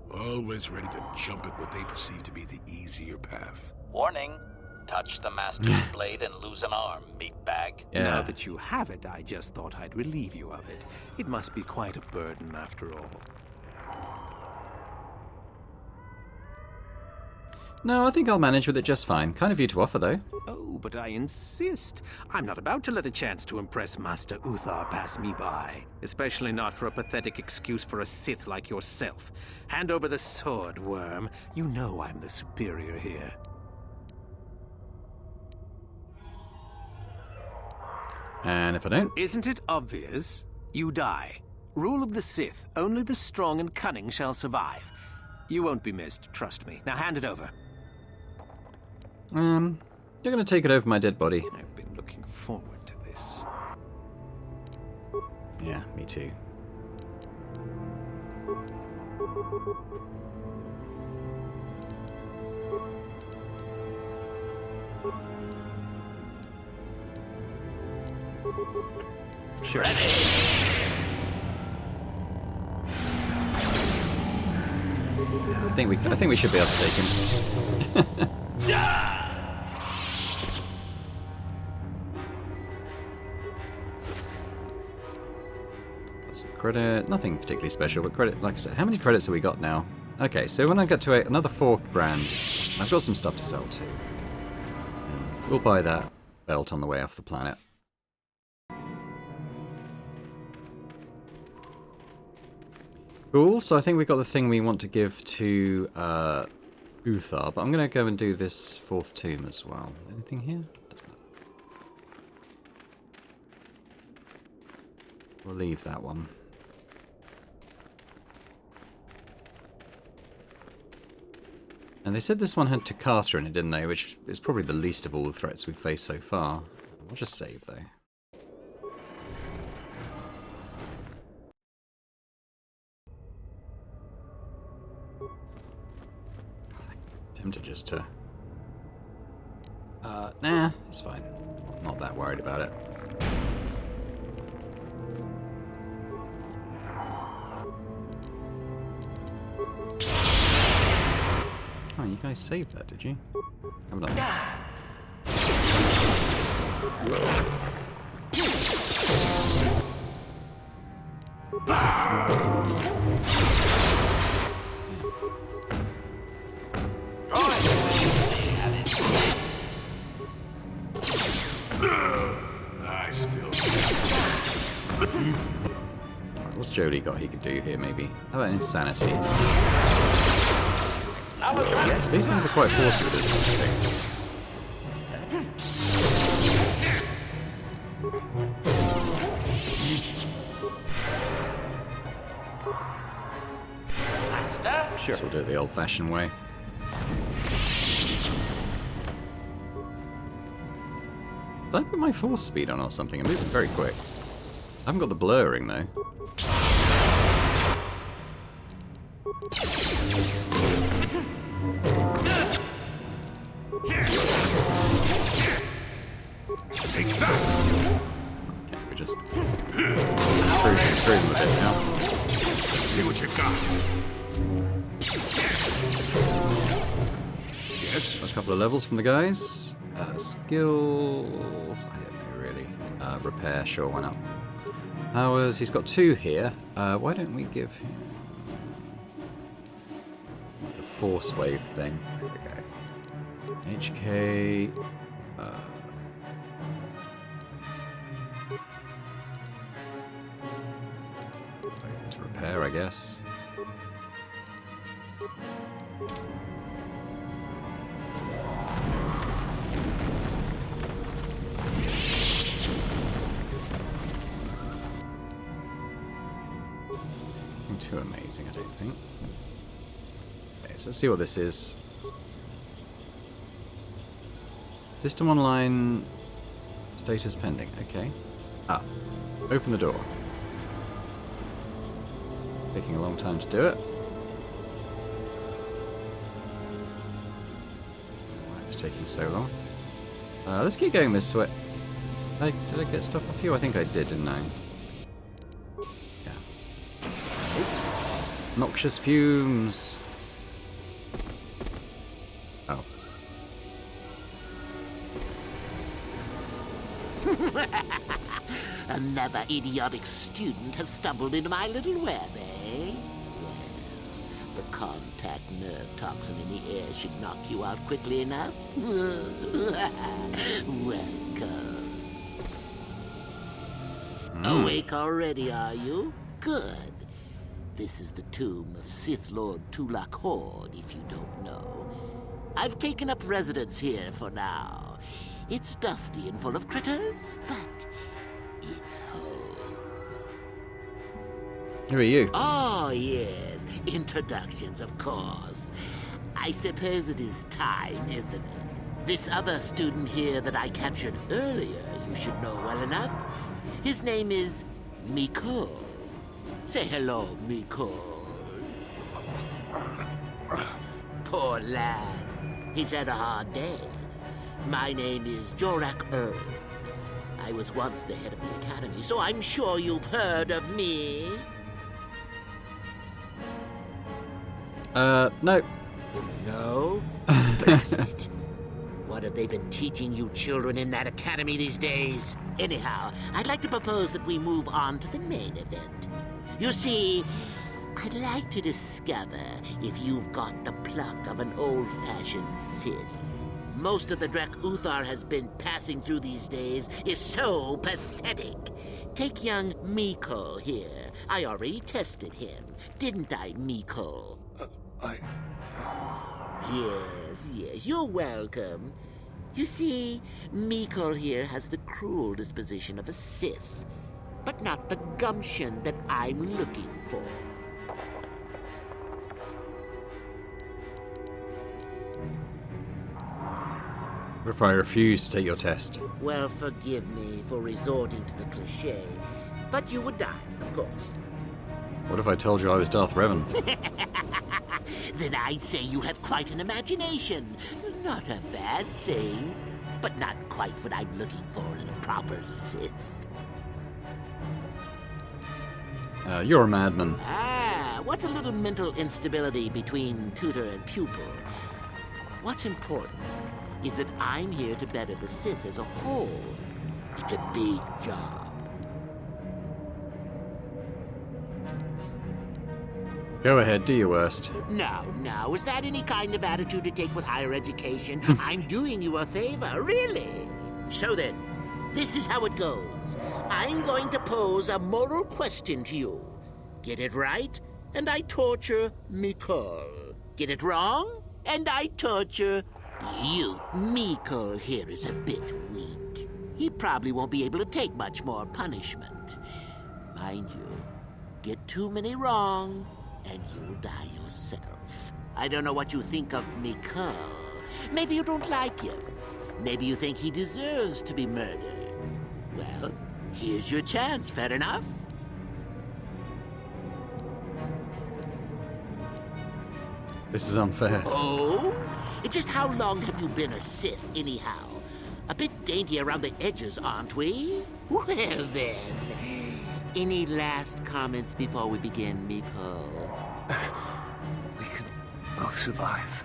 Always ready to jump at what they perceive to be the easier path. Warning. Touch the master's blade and lose an arm, meatbag. Yeah. Now that you have it, I just thought I'd relieve you of it. It must be quite a burden after all. No, I think I'll manage with it just fine. Kind of you to offer, though. Oh, but I insist. I'm not about to let a chance to impress Master Uthar pass me by. Especially not for a pathetic excuse for a Sith like yourself. Hand over the sword, worm. You know I'm the superior here. And if I don't? Isn't it obvious? You die. Rule of the Sith. Only the strong and cunning shall survive. You won't be missed, trust me. Now hand it over. You're gonna take it over my dead body. I've been looking forward to this. Yeah, me too. Sure. I think we should be able to take him. Got some credit, nothing particularly special, but credit. Like I said, how many credits have we got now? Okay, so when I get to another 4 grand, I've got some stuff to sell too. And we'll buy that belt on the way off the planet. Cool, so I think we've got the thing we want to give to Uthar, but I'm going to go and do this 4th tomb as well. Anything here? We'll leave that one. And they said this one had Takata in it, didn't they? Which is probably the least of all the threats we've faced so far. I'll just save, though. Tempted just to... nah, it's fine. Not that worried about it. Oh, you guys saved that, did you? Haven't done that. I still... What's Jody got he could do here, maybe? How about insanity? These things are quite forceful with this thing. Sure. So we'll do it the old-fashioned way. Did I put my force speed on or something? I'm moving very quick. I haven't got the blurring though. Take that! Okay, we just through them a bit now. Let's see what you got. Yes. A couple of levels from the guys. Skills, I don't know really. Repair, sure, why not? Powers, he's got 2 here. Why don't we give him the force wave thing? There we go. HK. Both into repair, I guess. Nothing too amazing, I don't think. Okay, so let's see what this is. System online status pending. Okay. Ah, open the door. Taking a long time to do it. Why it's taking so long? Let's keep going this way. Did I get stuff off you? I think I did, didn't I? Yeah. Noxious fumes. Oh. Another idiotic student has stumbled into my little web, eh? Well, the contact nerve toxin in the air should knock you out quickly enough. Welcome. Awake already, are you? Good. This is the tomb of Sith Lord Tulak Horde, if you don't know. I've taken up residence here for now. It's dusty and full of critters, but it's home. Who are you? Oh, yes. Introductions, of course. I suppose it is time, isn't it? This other student here that I captured earlier, you should know well enough. His name is Miko. Say hello, Miko. Poor lad. He's had a hard day. My name is Jorak I was once the head of the academy, so I'm sure you've heard of me. No. No? Blast it. What have they been teaching you children in that academy these days? Anyhow, I'd like to propose that we move on to the main event. You see, I'd like to discover if you've got the pluck of an old-fashioned Sith. Most of the Drek Uthar has been passing through these days is so pathetic. Take young Miko here. I already tested him, didn't I, Miko? Yes, you're welcome. You see, Miko here has the cruel disposition of a Sith, but not the gumption that I'm looking for. What if I refuse to take your test? Well, forgive me for resorting to the cliché, but you would die, of course. What if I told you I was Darth Revan? Then I'd say you have quite an imagination. Not a bad thing, but not quite what I'm looking for in a proper Sith. You're a madman. Ah, what's a little mental instability between tutor and pupil? What's important is that I'm here to better the Sith as a whole. It's a big job. Go ahead, do your worst. Now, is that any kind of attitude to take with higher education? I'm doing you a favor, really. So then, this is how it goes. I'm going to pose a moral question to you. Get it right, and I torture Mikol. Get it wrong, and I torture you. Mikol here is a bit weak. He probably won't be able to take much more punishment. Mind you, get too many wrong, and you'll die yourself. I don't know what you think of Mikol. Maybe you don't like him. Maybe you think he deserves to be murdered. Well, here's your chance, fair enough? This is unfair. Oh? Just how long have you been a Sith, anyhow? A bit dainty around the edges, aren't we? Well then, any last comments before we begin, Miko? We can both survive.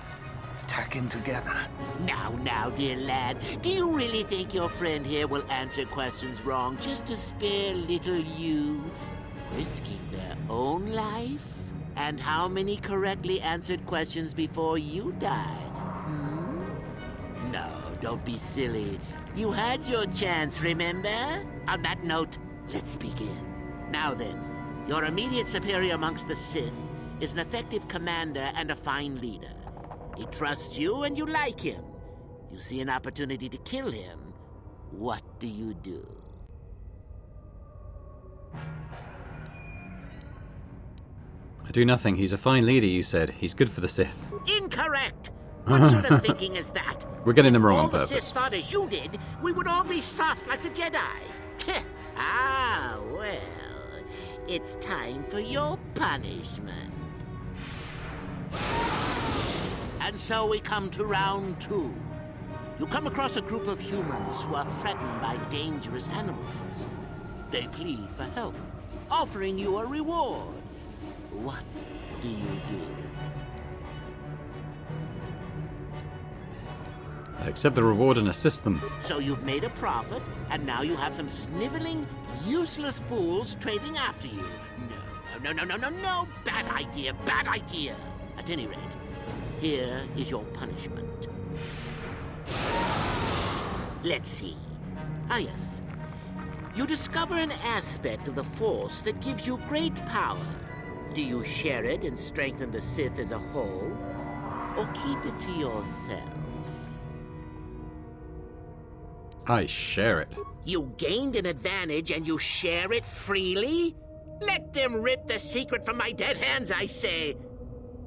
Attack in together. Now, dear lad, do you really think your friend here will answer questions wrong just to spare little you, risking their own life? And how many correctly answered questions before you die? No, don't be silly. You had your chance, remember? On that note, let's begin. Now then, your immediate superior amongst the Sith is an effective commander and a fine leader. He trusts you and you like him. You see an opportunity to kill him. What do you do? I do nothing. He's a fine leader, you said. He's good for the Sith. Incorrect! What sort of thinking is that? We're getting them wrong If on all the purpose. Sith thought as you did, we would all be soft like the Jedi. Well, it's time for your punishment. And so we come to round 2. You come across a group of humans who are threatened by dangerous animals. They plead for help, offering you a reward. What do you do? I accept the reward and assist them. So you've made a profit, and now you have some sniveling, useless fools trading after you. No. Bad idea. At any rate, here is your punishment. Let's see. Yes. You discover an aspect of the Force that gives you great power. Do you share it and strengthen the Sith as a whole? Or keep it to yourself? I share it. You gained an advantage and you share it freely? Let them rip the secret from my dead hands, I say.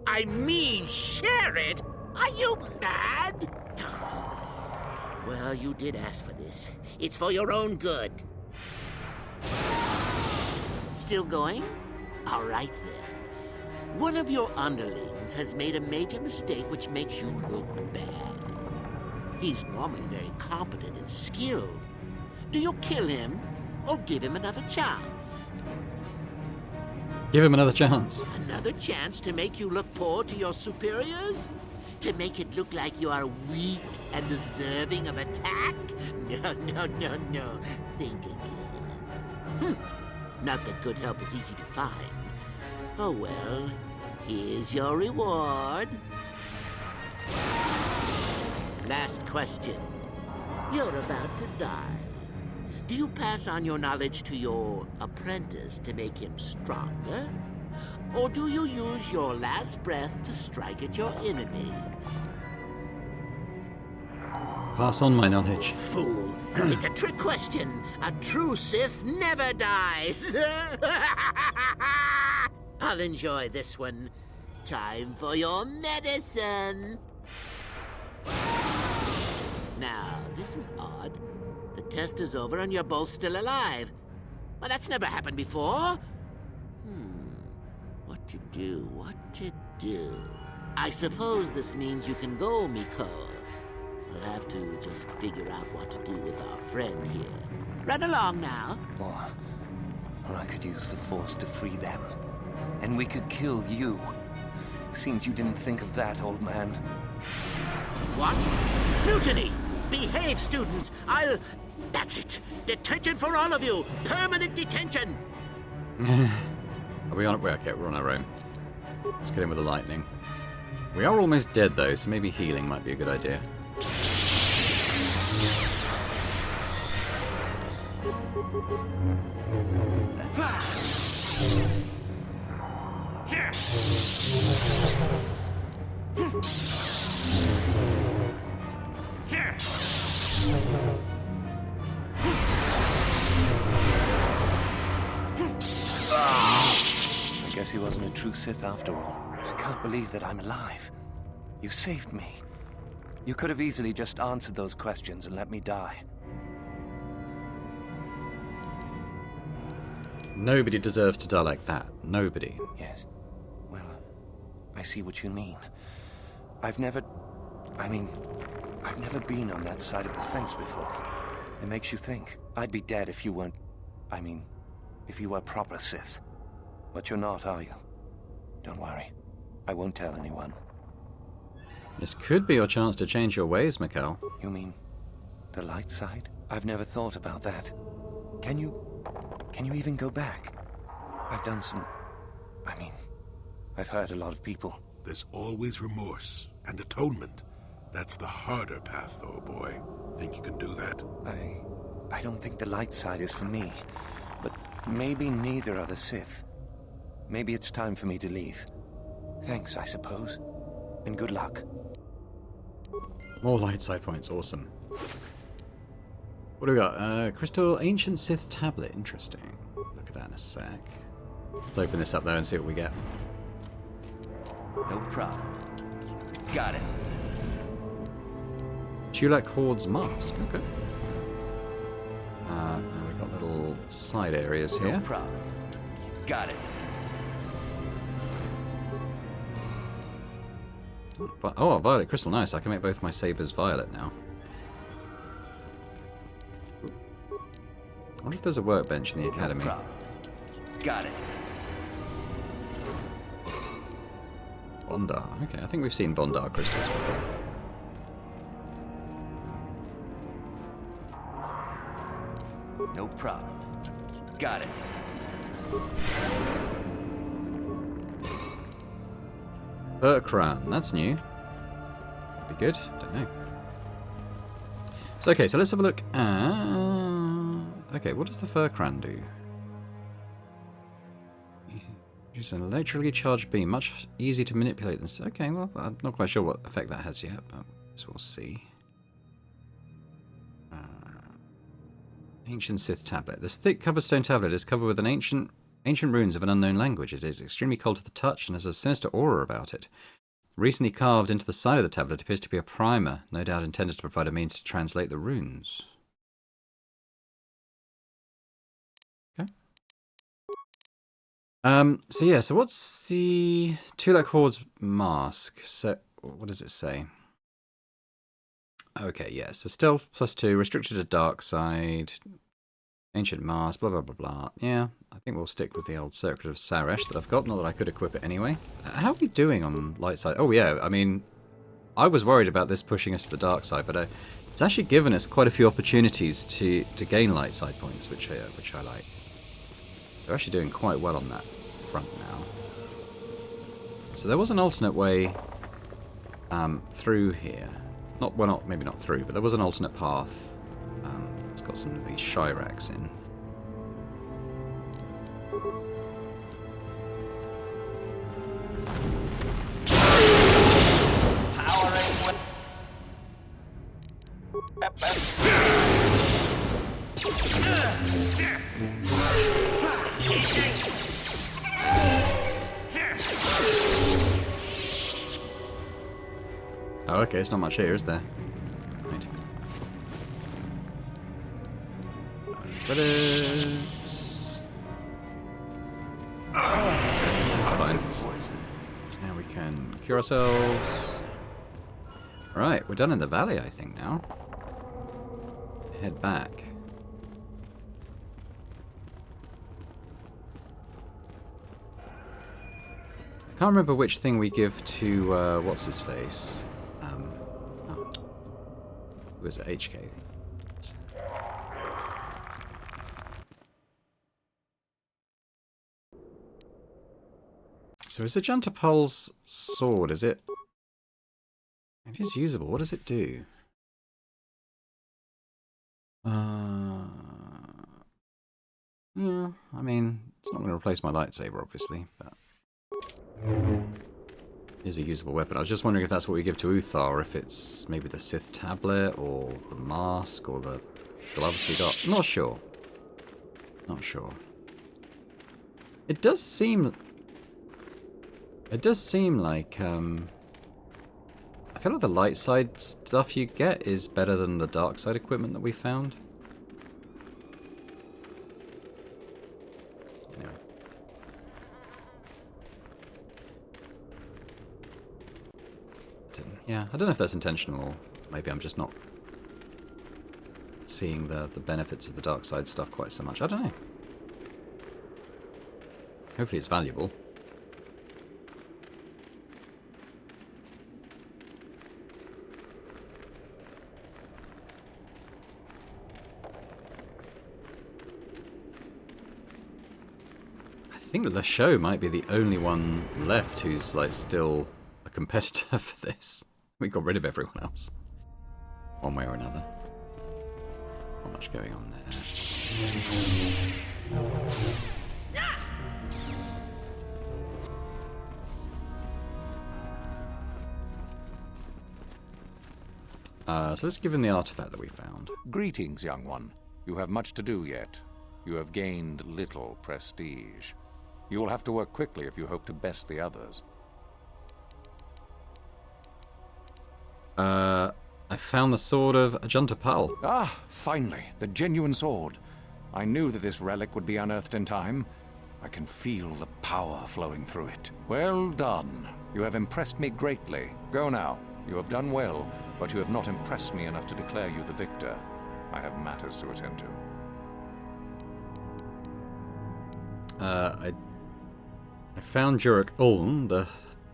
I mean, share it? Are you mad? Well, you did ask for this. It's for your own good. Still going? All right, then. One of your underlings has made a major mistake which makes you look bad. He's normally very competent and skilled. Do you kill him or give him another chance? Give him another chance. Another chance to make you look poor to your superiors? To make it look like you are weak and deserving of attack? No. Think again. Not that good help is easy to find. Oh well, here's your reward. Last question. You're about to die. Do you pass on your knowledge to your apprentice to make him stronger? Or do you use your last breath to strike at your enemies? Pass on my knowledge. Fool. It's a trick question. A true Sith never dies. I'll enjoy this one. Time for your medicine. Now, this is odd. The test is over and you're both still alive. Well, that's never happened before. What to do? I suppose this means you can go, Miko. We'll have to just figure out what to do with our friend here. Run along now. Or I could use the Force to free them. And we could kill you. Seems you didn't think of that, old man. What? Mutiny! Behave, students! That's it! Detention for all of you! Permanent detention! Are we on it? Okay, we're on our own. Let's get in with the lightning. We are almost dead, though, so maybe healing might be a good idea. I guess he wasn't a true Sith after all. I can't believe that I'm alive. You saved me. You could have easily just answered those questions and let me die. Nobody deserves to die like that. Nobody. Yes. Well, I see what you mean. I've never been on that side of the fence before. It makes you think. I'd be dead if you weren't... if you were proper Sith. But you're not, are you? Don't worry. I won't tell anyone. This could be your chance to change your ways, Mikkel. You mean the light side? I've never thought about that. Can you even go back? I've done some... I've hurt a lot of people. There's always remorse and atonement. That's the harder path, though, boy. Think you can do that? I don't think the light side is for me. But maybe neither are the Sith. Maybe it's time for me to leave. Thanks, I suppose. And good luck. More light side points, awesome. What do we got? Crystal Ancient Sith Tablet, interesting. Look at that in a sec. Let's open this up though and see what we get. No problem. Got it. Tulak Horde's Mask, okay. Now we've got little side areas here. No problem. Got it. Oh, violet crystal, nice. I can make both my sabers violet now. I wonder if there's a workbench in the academy. No problem. Got it. Bondar. Okay, I think we've seen Bondar crystals before. No problem. Got it. Berkran, that's new. Could be good, don't know. So, okay, so let's have a look at... Okay, what does the Furkran do? Use an electrically charged beam, much easier to manipulate than... Okay, well, I'm not quite sure what effect that has yet, but we'll see. Ancient Sith Tablet. This thick covered stone tablet is covered with an ancient runes of an unknown language. It is extremely cold to the touch and has a sinister aura about it. Recently carved into the side of the tablet appears to be a primer, no doubt intended to provide a means to translate the runes. Okay. So what's the Tulak Horde's Mask? So, what does it say? Okay, yeah, so stealth +2, restricted to dark side, ancient mask, blah, blah, blah, blah. Yeah, I think we'll stick with the old Circlet of Saresh that I've got, not that I could equip it anyway. How are we doing on light side? Oh yeah, I mean, I was worried about this pushing us to the dark side, but it's actually given us quite a few opportunities to gain light side points, which I like. We're actually doing quite well on that front now. So there was an alternate way through here. Maybe not through, but there was an alternate path. It's got some of these Shiraks in. Oh, okay, it's not much here, is there? Right. Credits. That's fine. So now we can cure ourselves. Right, we're done in the valley, I think, now. Head back. I can't remember which thing we give to, what's his face? It was HK. So is it Jantapol's sword? Is it? It is usable. What does it do? Yeah, I mean, it's not going to replace my lightsaber, obviously, but it is a usable weapon. I was just wondering if that's what we give to Uthar, or if it's maybe the Sith tablet, or the mask, or the gloves we got. Not sure. Not sure. It does seem like, I feel like the light side stuff you get is better than the dark side equipment that we found. Anyway. Yeah, I don't know if that's intentional or maybe I'm just not seeing the benefits of the dark side stuff quite so much. I don't know. Hopefully it's valuable. I think that the show might be the only one left who's like still a competitor for this. We got rid of everyone else, one way or another. Not much going on there. So let's give him the artifact that we found. Greetings, young one. You have much to do yet. You have gained little prestige. You will have to work quickly if you hope to best the others. I found the sword of Ajanta Pal. Ah, finally, the genuine sword. I knew that this relic would be unearthed in time. I can feel the power flowing through it. Well done. You have impressed me greatly. Go now. You have done well, but you have not impressed me enough to declare you the victor. I have matters to attend to. I found Jurek Ulm, the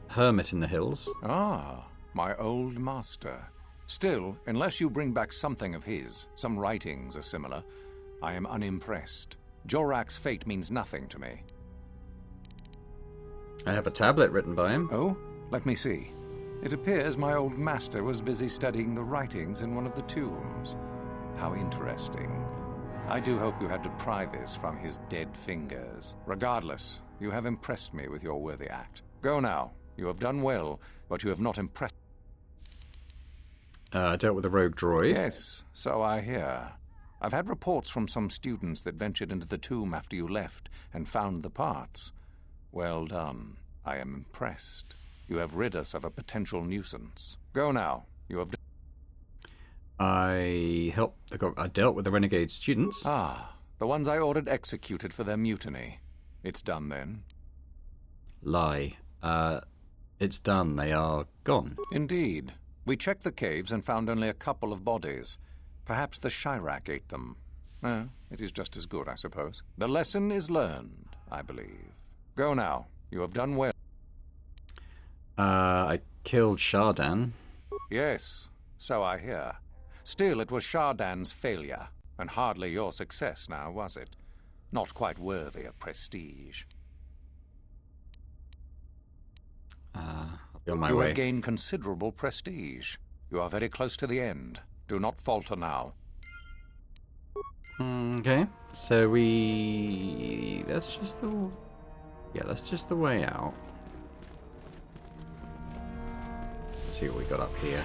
hermit in the hills. Ah, my old master. Still, unless you bring back something of his, some writings are similar, I am unimpressed. Jorak's fate means nothing to me. I have a tablet written by him. Oh? Let me see. It appears my old master was busy studying the writings in one of the tombs. How interesting. I do hope you had to pry this from his dead fingers. Regardless, you have impressed me with your worthy act. Go now. You have done well, but you have not impressed... Dealt with a rogue droid. Yes, so I hear. I've had reports from some students that ventured into the tomb after you left and found the parts. Well done. I am impressed. You have rid us of a potential nuisance. Go now. You have... I dealt with the renegade students. Ah, the ones I ordered executed for their mutiny. It's done then. Lie. It's done. They are gone. Indeed. We checked the caves and found only a couple of bodies. Perhaps the Chirac ate them. It is just as good, I suppose. The lesson is learned, I believe. Go now. You have done well. I killed Shardan. Yes, so I hear. Still, it was Shardan's failure, and hardly your success now, was it? Not quite worthy of prestige. I'll be on my way. You way. have gained considerable prestige. You are very close to the end. Do not falter now. Okay, so that's just the way out. Let's see what we got up here.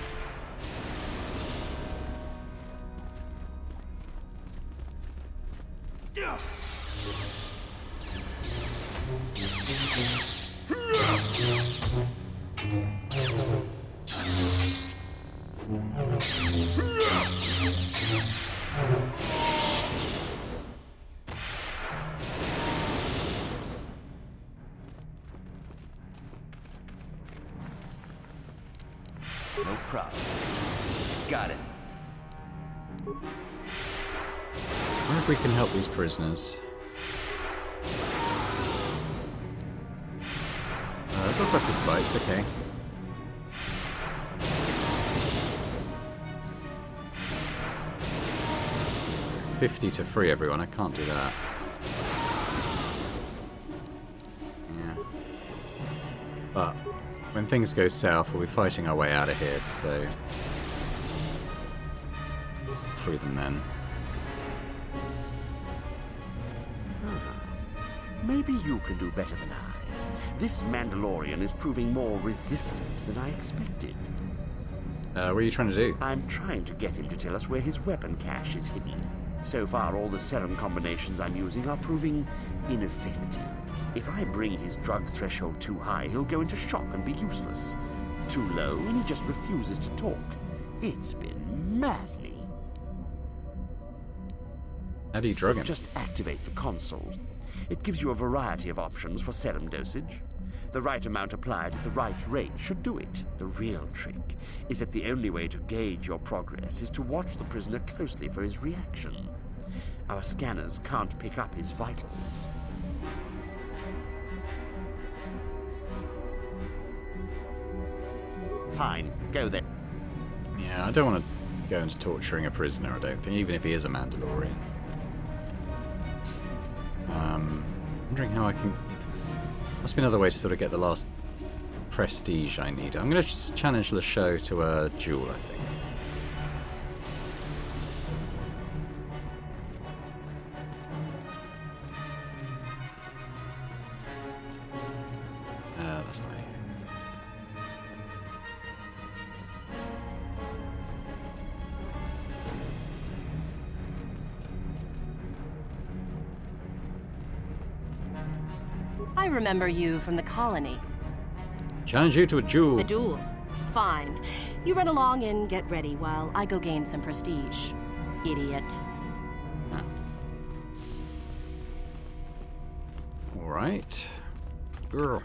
No problem. Got it. I wonder if we can help these prisoners. I've got breakfast spikes, okay. $50 to free everyone, I can't do that. Yeah. But when things go south, we'll be fighting our way out of here, so free them then. Maybe you can do better than I. This Mandalorian is proving more resistant than I expected. What are you trying to do? I'm trying to get him to tell us where his weapon cache is hidden. So far, all the serum combinations I'm using are proving ineffective. If I bring his drug threshold too high, he'll go into shock and be useless. Too low, and he just refuses to talk. It's been maddening. How do you drug him? Just activate the console. It gives you a variety of options for serum dosage. The right amount applied at the right rate should do it. The real trick is that the only way to gauge your progress is to watch the prisoner closely for his reaction. Our scanners can't pick up his vitals. Fine, go then. Yeah, I don't want to go into torturing a prisoner, I don't think, even if he is a Mandalorian. Wondering how I can... Must be another way to sort of get the last prestige I need. I'm going to challenge LeShow to a duel, I think. That's not anything. I remember you from the colony. Challenge you to a duel. A duel. Fine. You run along and get ready while I go gain some prestige. Idiot. Alright. Girl.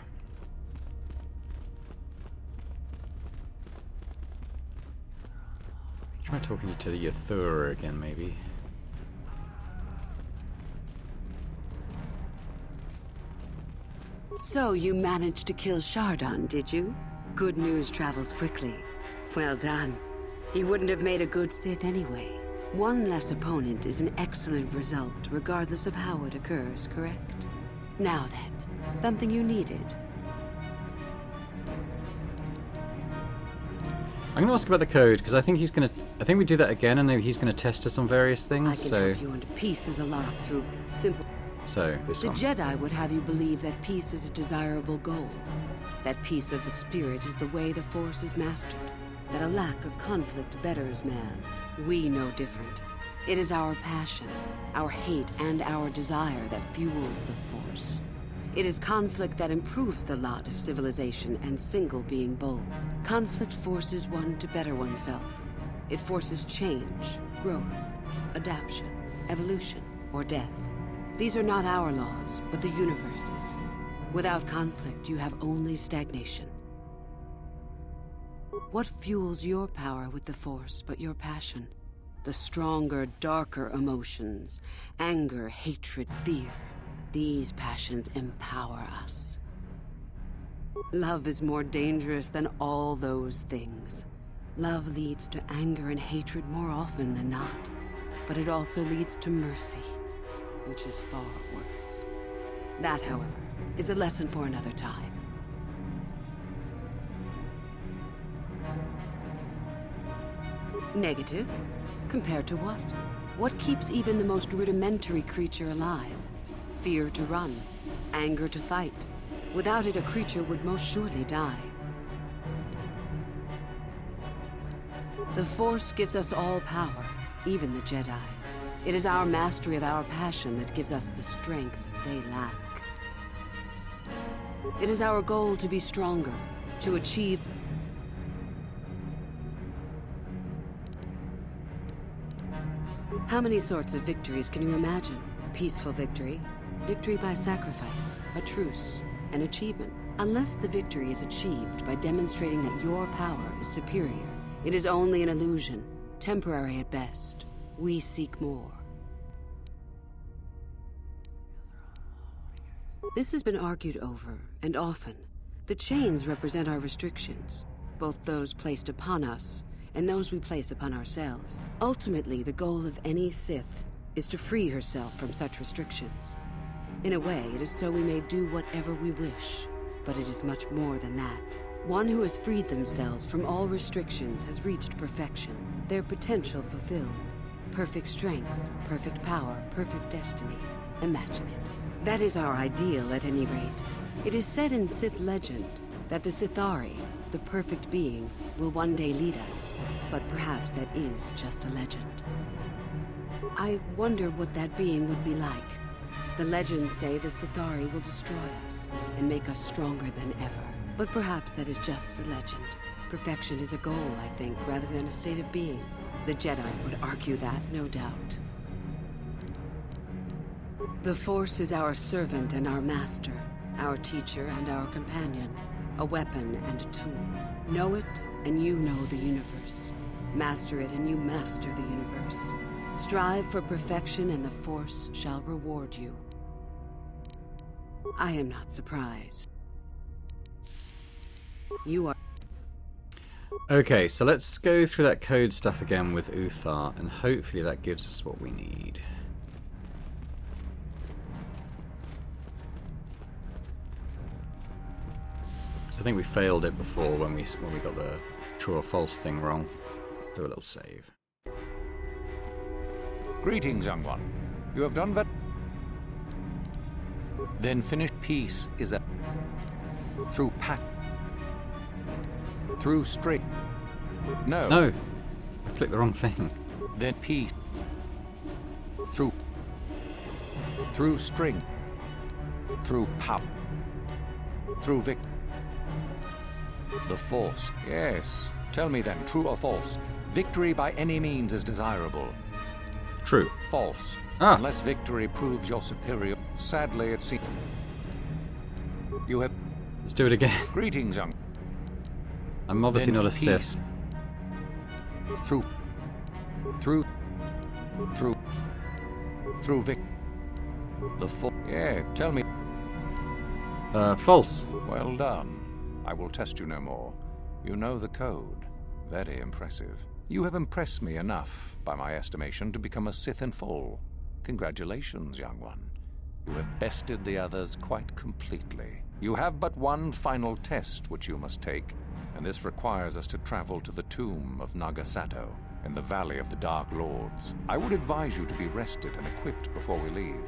Try talking to the Yathura again, maybe. So you managed to kill Shardon, did you? Good news travels quickly. Well done. He wouldn't have made a good Sith anyway. One less opponent is an excellent result, regardless of how it occurs, correct? Now then, something you needed. I'm going to ask about the code, because I think he's going to... I think we do that again, and then he's going to test us on various things, I can help you into pieces a lot through simple... So, this one. The Jedi would have you believe that peace is a desirable goal. That peace of the spirit is the way the Force is mastered. That a lack of conflict betters man. We know different. It is our passion, our hate, and our desire that fuels the Force. It is conflict that improves the lot of civilization, and single being both. Conflict forces one to better oneself. It forces change, growth, adaptation, evolution, or death. These are not our laws, but the universe's. Without conflict, you have only stagnation. What fuels your power with the Force but your passion? The stronger, darker emotions. Anger, hatred, fear. These passions empower us. Love is more dangerous than all those things. Love leads to anger and hatred more often than not. But it also leads to mercy, which is far worse. That, however, is a lesson for another time. Negative? Compared to what? What keeps even the most rudimentary creature alive? Fear to run, anger to fight. Without it, a creature would most surely die. The Force gives us all power, even the Jedi. It is our mastery of our passion that gives us the strength they lack. It is our goal to be stronger, to achieve... How many sorts of victories can you imagine? Peaceful victory, victory by sacrifice, a truce, an achievement. Unless the victory is achieved by demonstrating that your power is superior, it is only an illusion, temporary at best. We seek more. This has been argued over, and often. The chains represent our restrictions, both those placed upon us and those we place upon ourselves. Ultimately, the goal of any Sith is to free herself from such restrictions. In a way, it is so we may do whatever we wish, but it is much more than that. One who has freed themselves from all restrictions has reached perfection, their potential fulfilled. Perfect strength, perfect power, perfect destiny. Imagine it. That is our ideal, at any rate. It is said in Sith legend that the Sithari, the perfect being, will one day lead us. But perhaps that is just a legend. I wonder what that being would be like. The legends say the Sithari will destroy us and make us stronger than ever. But perhaps that is just a legend. Perfection is a goal, I think, rather than a state of being. The Jedi would argue that, no doubt. The Force is our servant and our master, our teacher and our companion, a weapon and a tool. Know it, and you know the universe. Master it, and you master the universe. Strive for perfection, and the Force shall reward you. I am not surprised. You are... Okay, so let's go through that code stuff again with Uthar, and hopefully that gives us what we need. So I think we failed it before when we got the true or false thing wrong. Do a little save. Greetings, young one. You have done very... Then finish. Peace is a... Through pack... Through string... No. No. I clicked the wrong thing. Then peace... Through... Through string... Through power... Through vic... The Force. Yes. Tell me then, true or false? Victory by any means is desirable. True. False. Ah. Unless victory proves your superior. Sadly, it seems... You have... Let's do it again. Greetings, young... I'm obviously Then not a peace. Sith. Through Vic... The Force. Yeah, tell me... False. Well done. I will test you no more. You know the code. Very impressive. You have impressed me enough, by my estimation, to become a Sith in full. Congratulations, young one. You have bested the others quite completely. You have but one final test which you must take, and this requires us to travel to the tomb of Nagasado, in the Valley of the Dark Lords. I would advise you to be rested and equipped before we leave.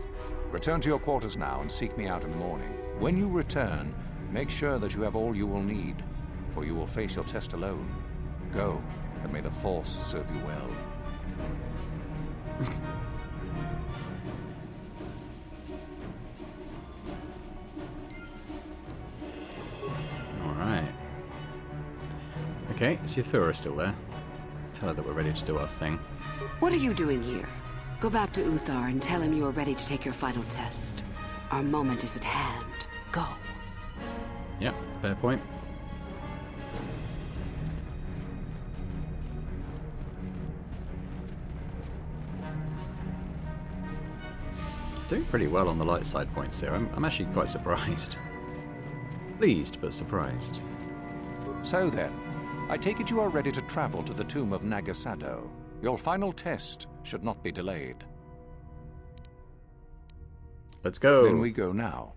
Return to your quarters now and seek me out in the morning. When you return, make sure that you have all you will need, for you will face your test alone. Go, and may the Force serve you well. Alright. Okay, is Yathura still there? Tell her that we're ready to do our thing. What are you doing here? Go back to Uthar and tell him you are ready to take your final test. Our moment is at hand. Go. Yep, fair point. Doing pretty well on the light side points here. I'm actually quite surprised. Pleased, but surprised. So then, I take it you are ready to travel to the tomb of Nagasado. Your final test should not be delayed. Let's go. Then we go now.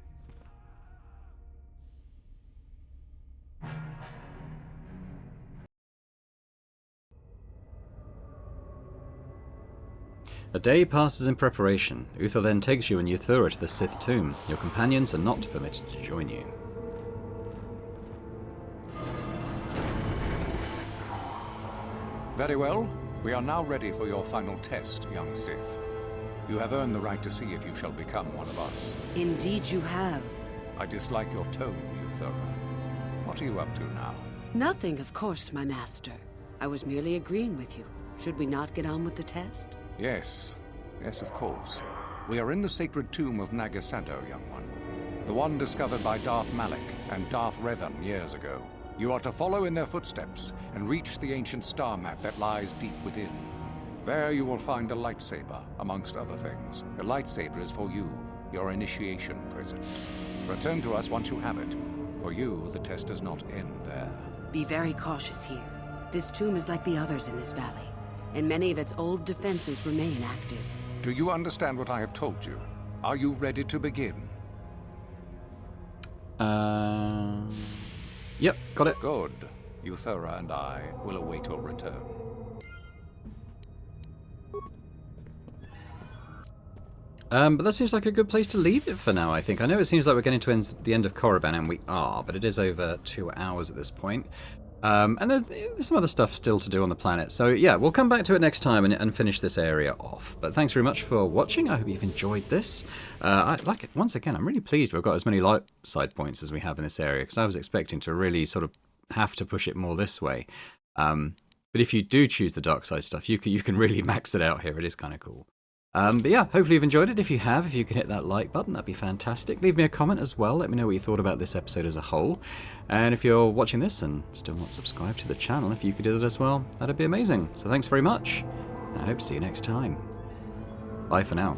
A day passes in preparation. Uthar then takes you and Yathura to the Sith tomb. Your companions are not permitted to join you. Very well. We are now ready for your final test, young Sith. You have earned the right to see if you shall become one of us. Indeed you have. I dislike your tone, Yathura. What are you up to now? Nothing, of course, my master. I was merely agreeing with you. Should we not get on with the test? Yes. Yes, of course. We are in the sacred tomb of Nagasado, young one. The one discovered by Darth Malak and Darth Revan years ago. You are to follow in their footsteps and reach the ancient star map that lies deep within. There you will find a lightsaber, amongst other things. The lightsaber is for you, your initiation present. Return to us once you have it. For you, the test does not end there. Be very cautious here. This tomb is like the others in this valley, and many of its old defenses remain active. Do you understand what I have told you? Are you ready to begin? Yep, got it. Good. Yathura and I will await your return. But that seems like a good place to leave it for now, I think. I know it seems like we're getting to the end of Korriban, and we are, but it is over 2 hours at this point. And there's some other stuff still to do on the planet. So yeah, we'll come back to it next time and finish this area off. But thanks very much for watching. I hope you've enjoyed this. Once again, I'm really pleased we've got as many light side points as we have in this area, because I was expecting to really sort of have to push it more this way. But if you do choose the dark side stuff, you can really max it out here. It is kind of cool. But yeah, hopefully you've enjoyed it. If you have, if you could hit that like button, that'd be fantastic. Leave me a comment as well. Let me know what you thought about this episode as a whole. And if you're watching this and still not subscribed to the channel, if you could do that as well, that'd be amazing. So thanks very much. And I hope to see you next time. Bye for now.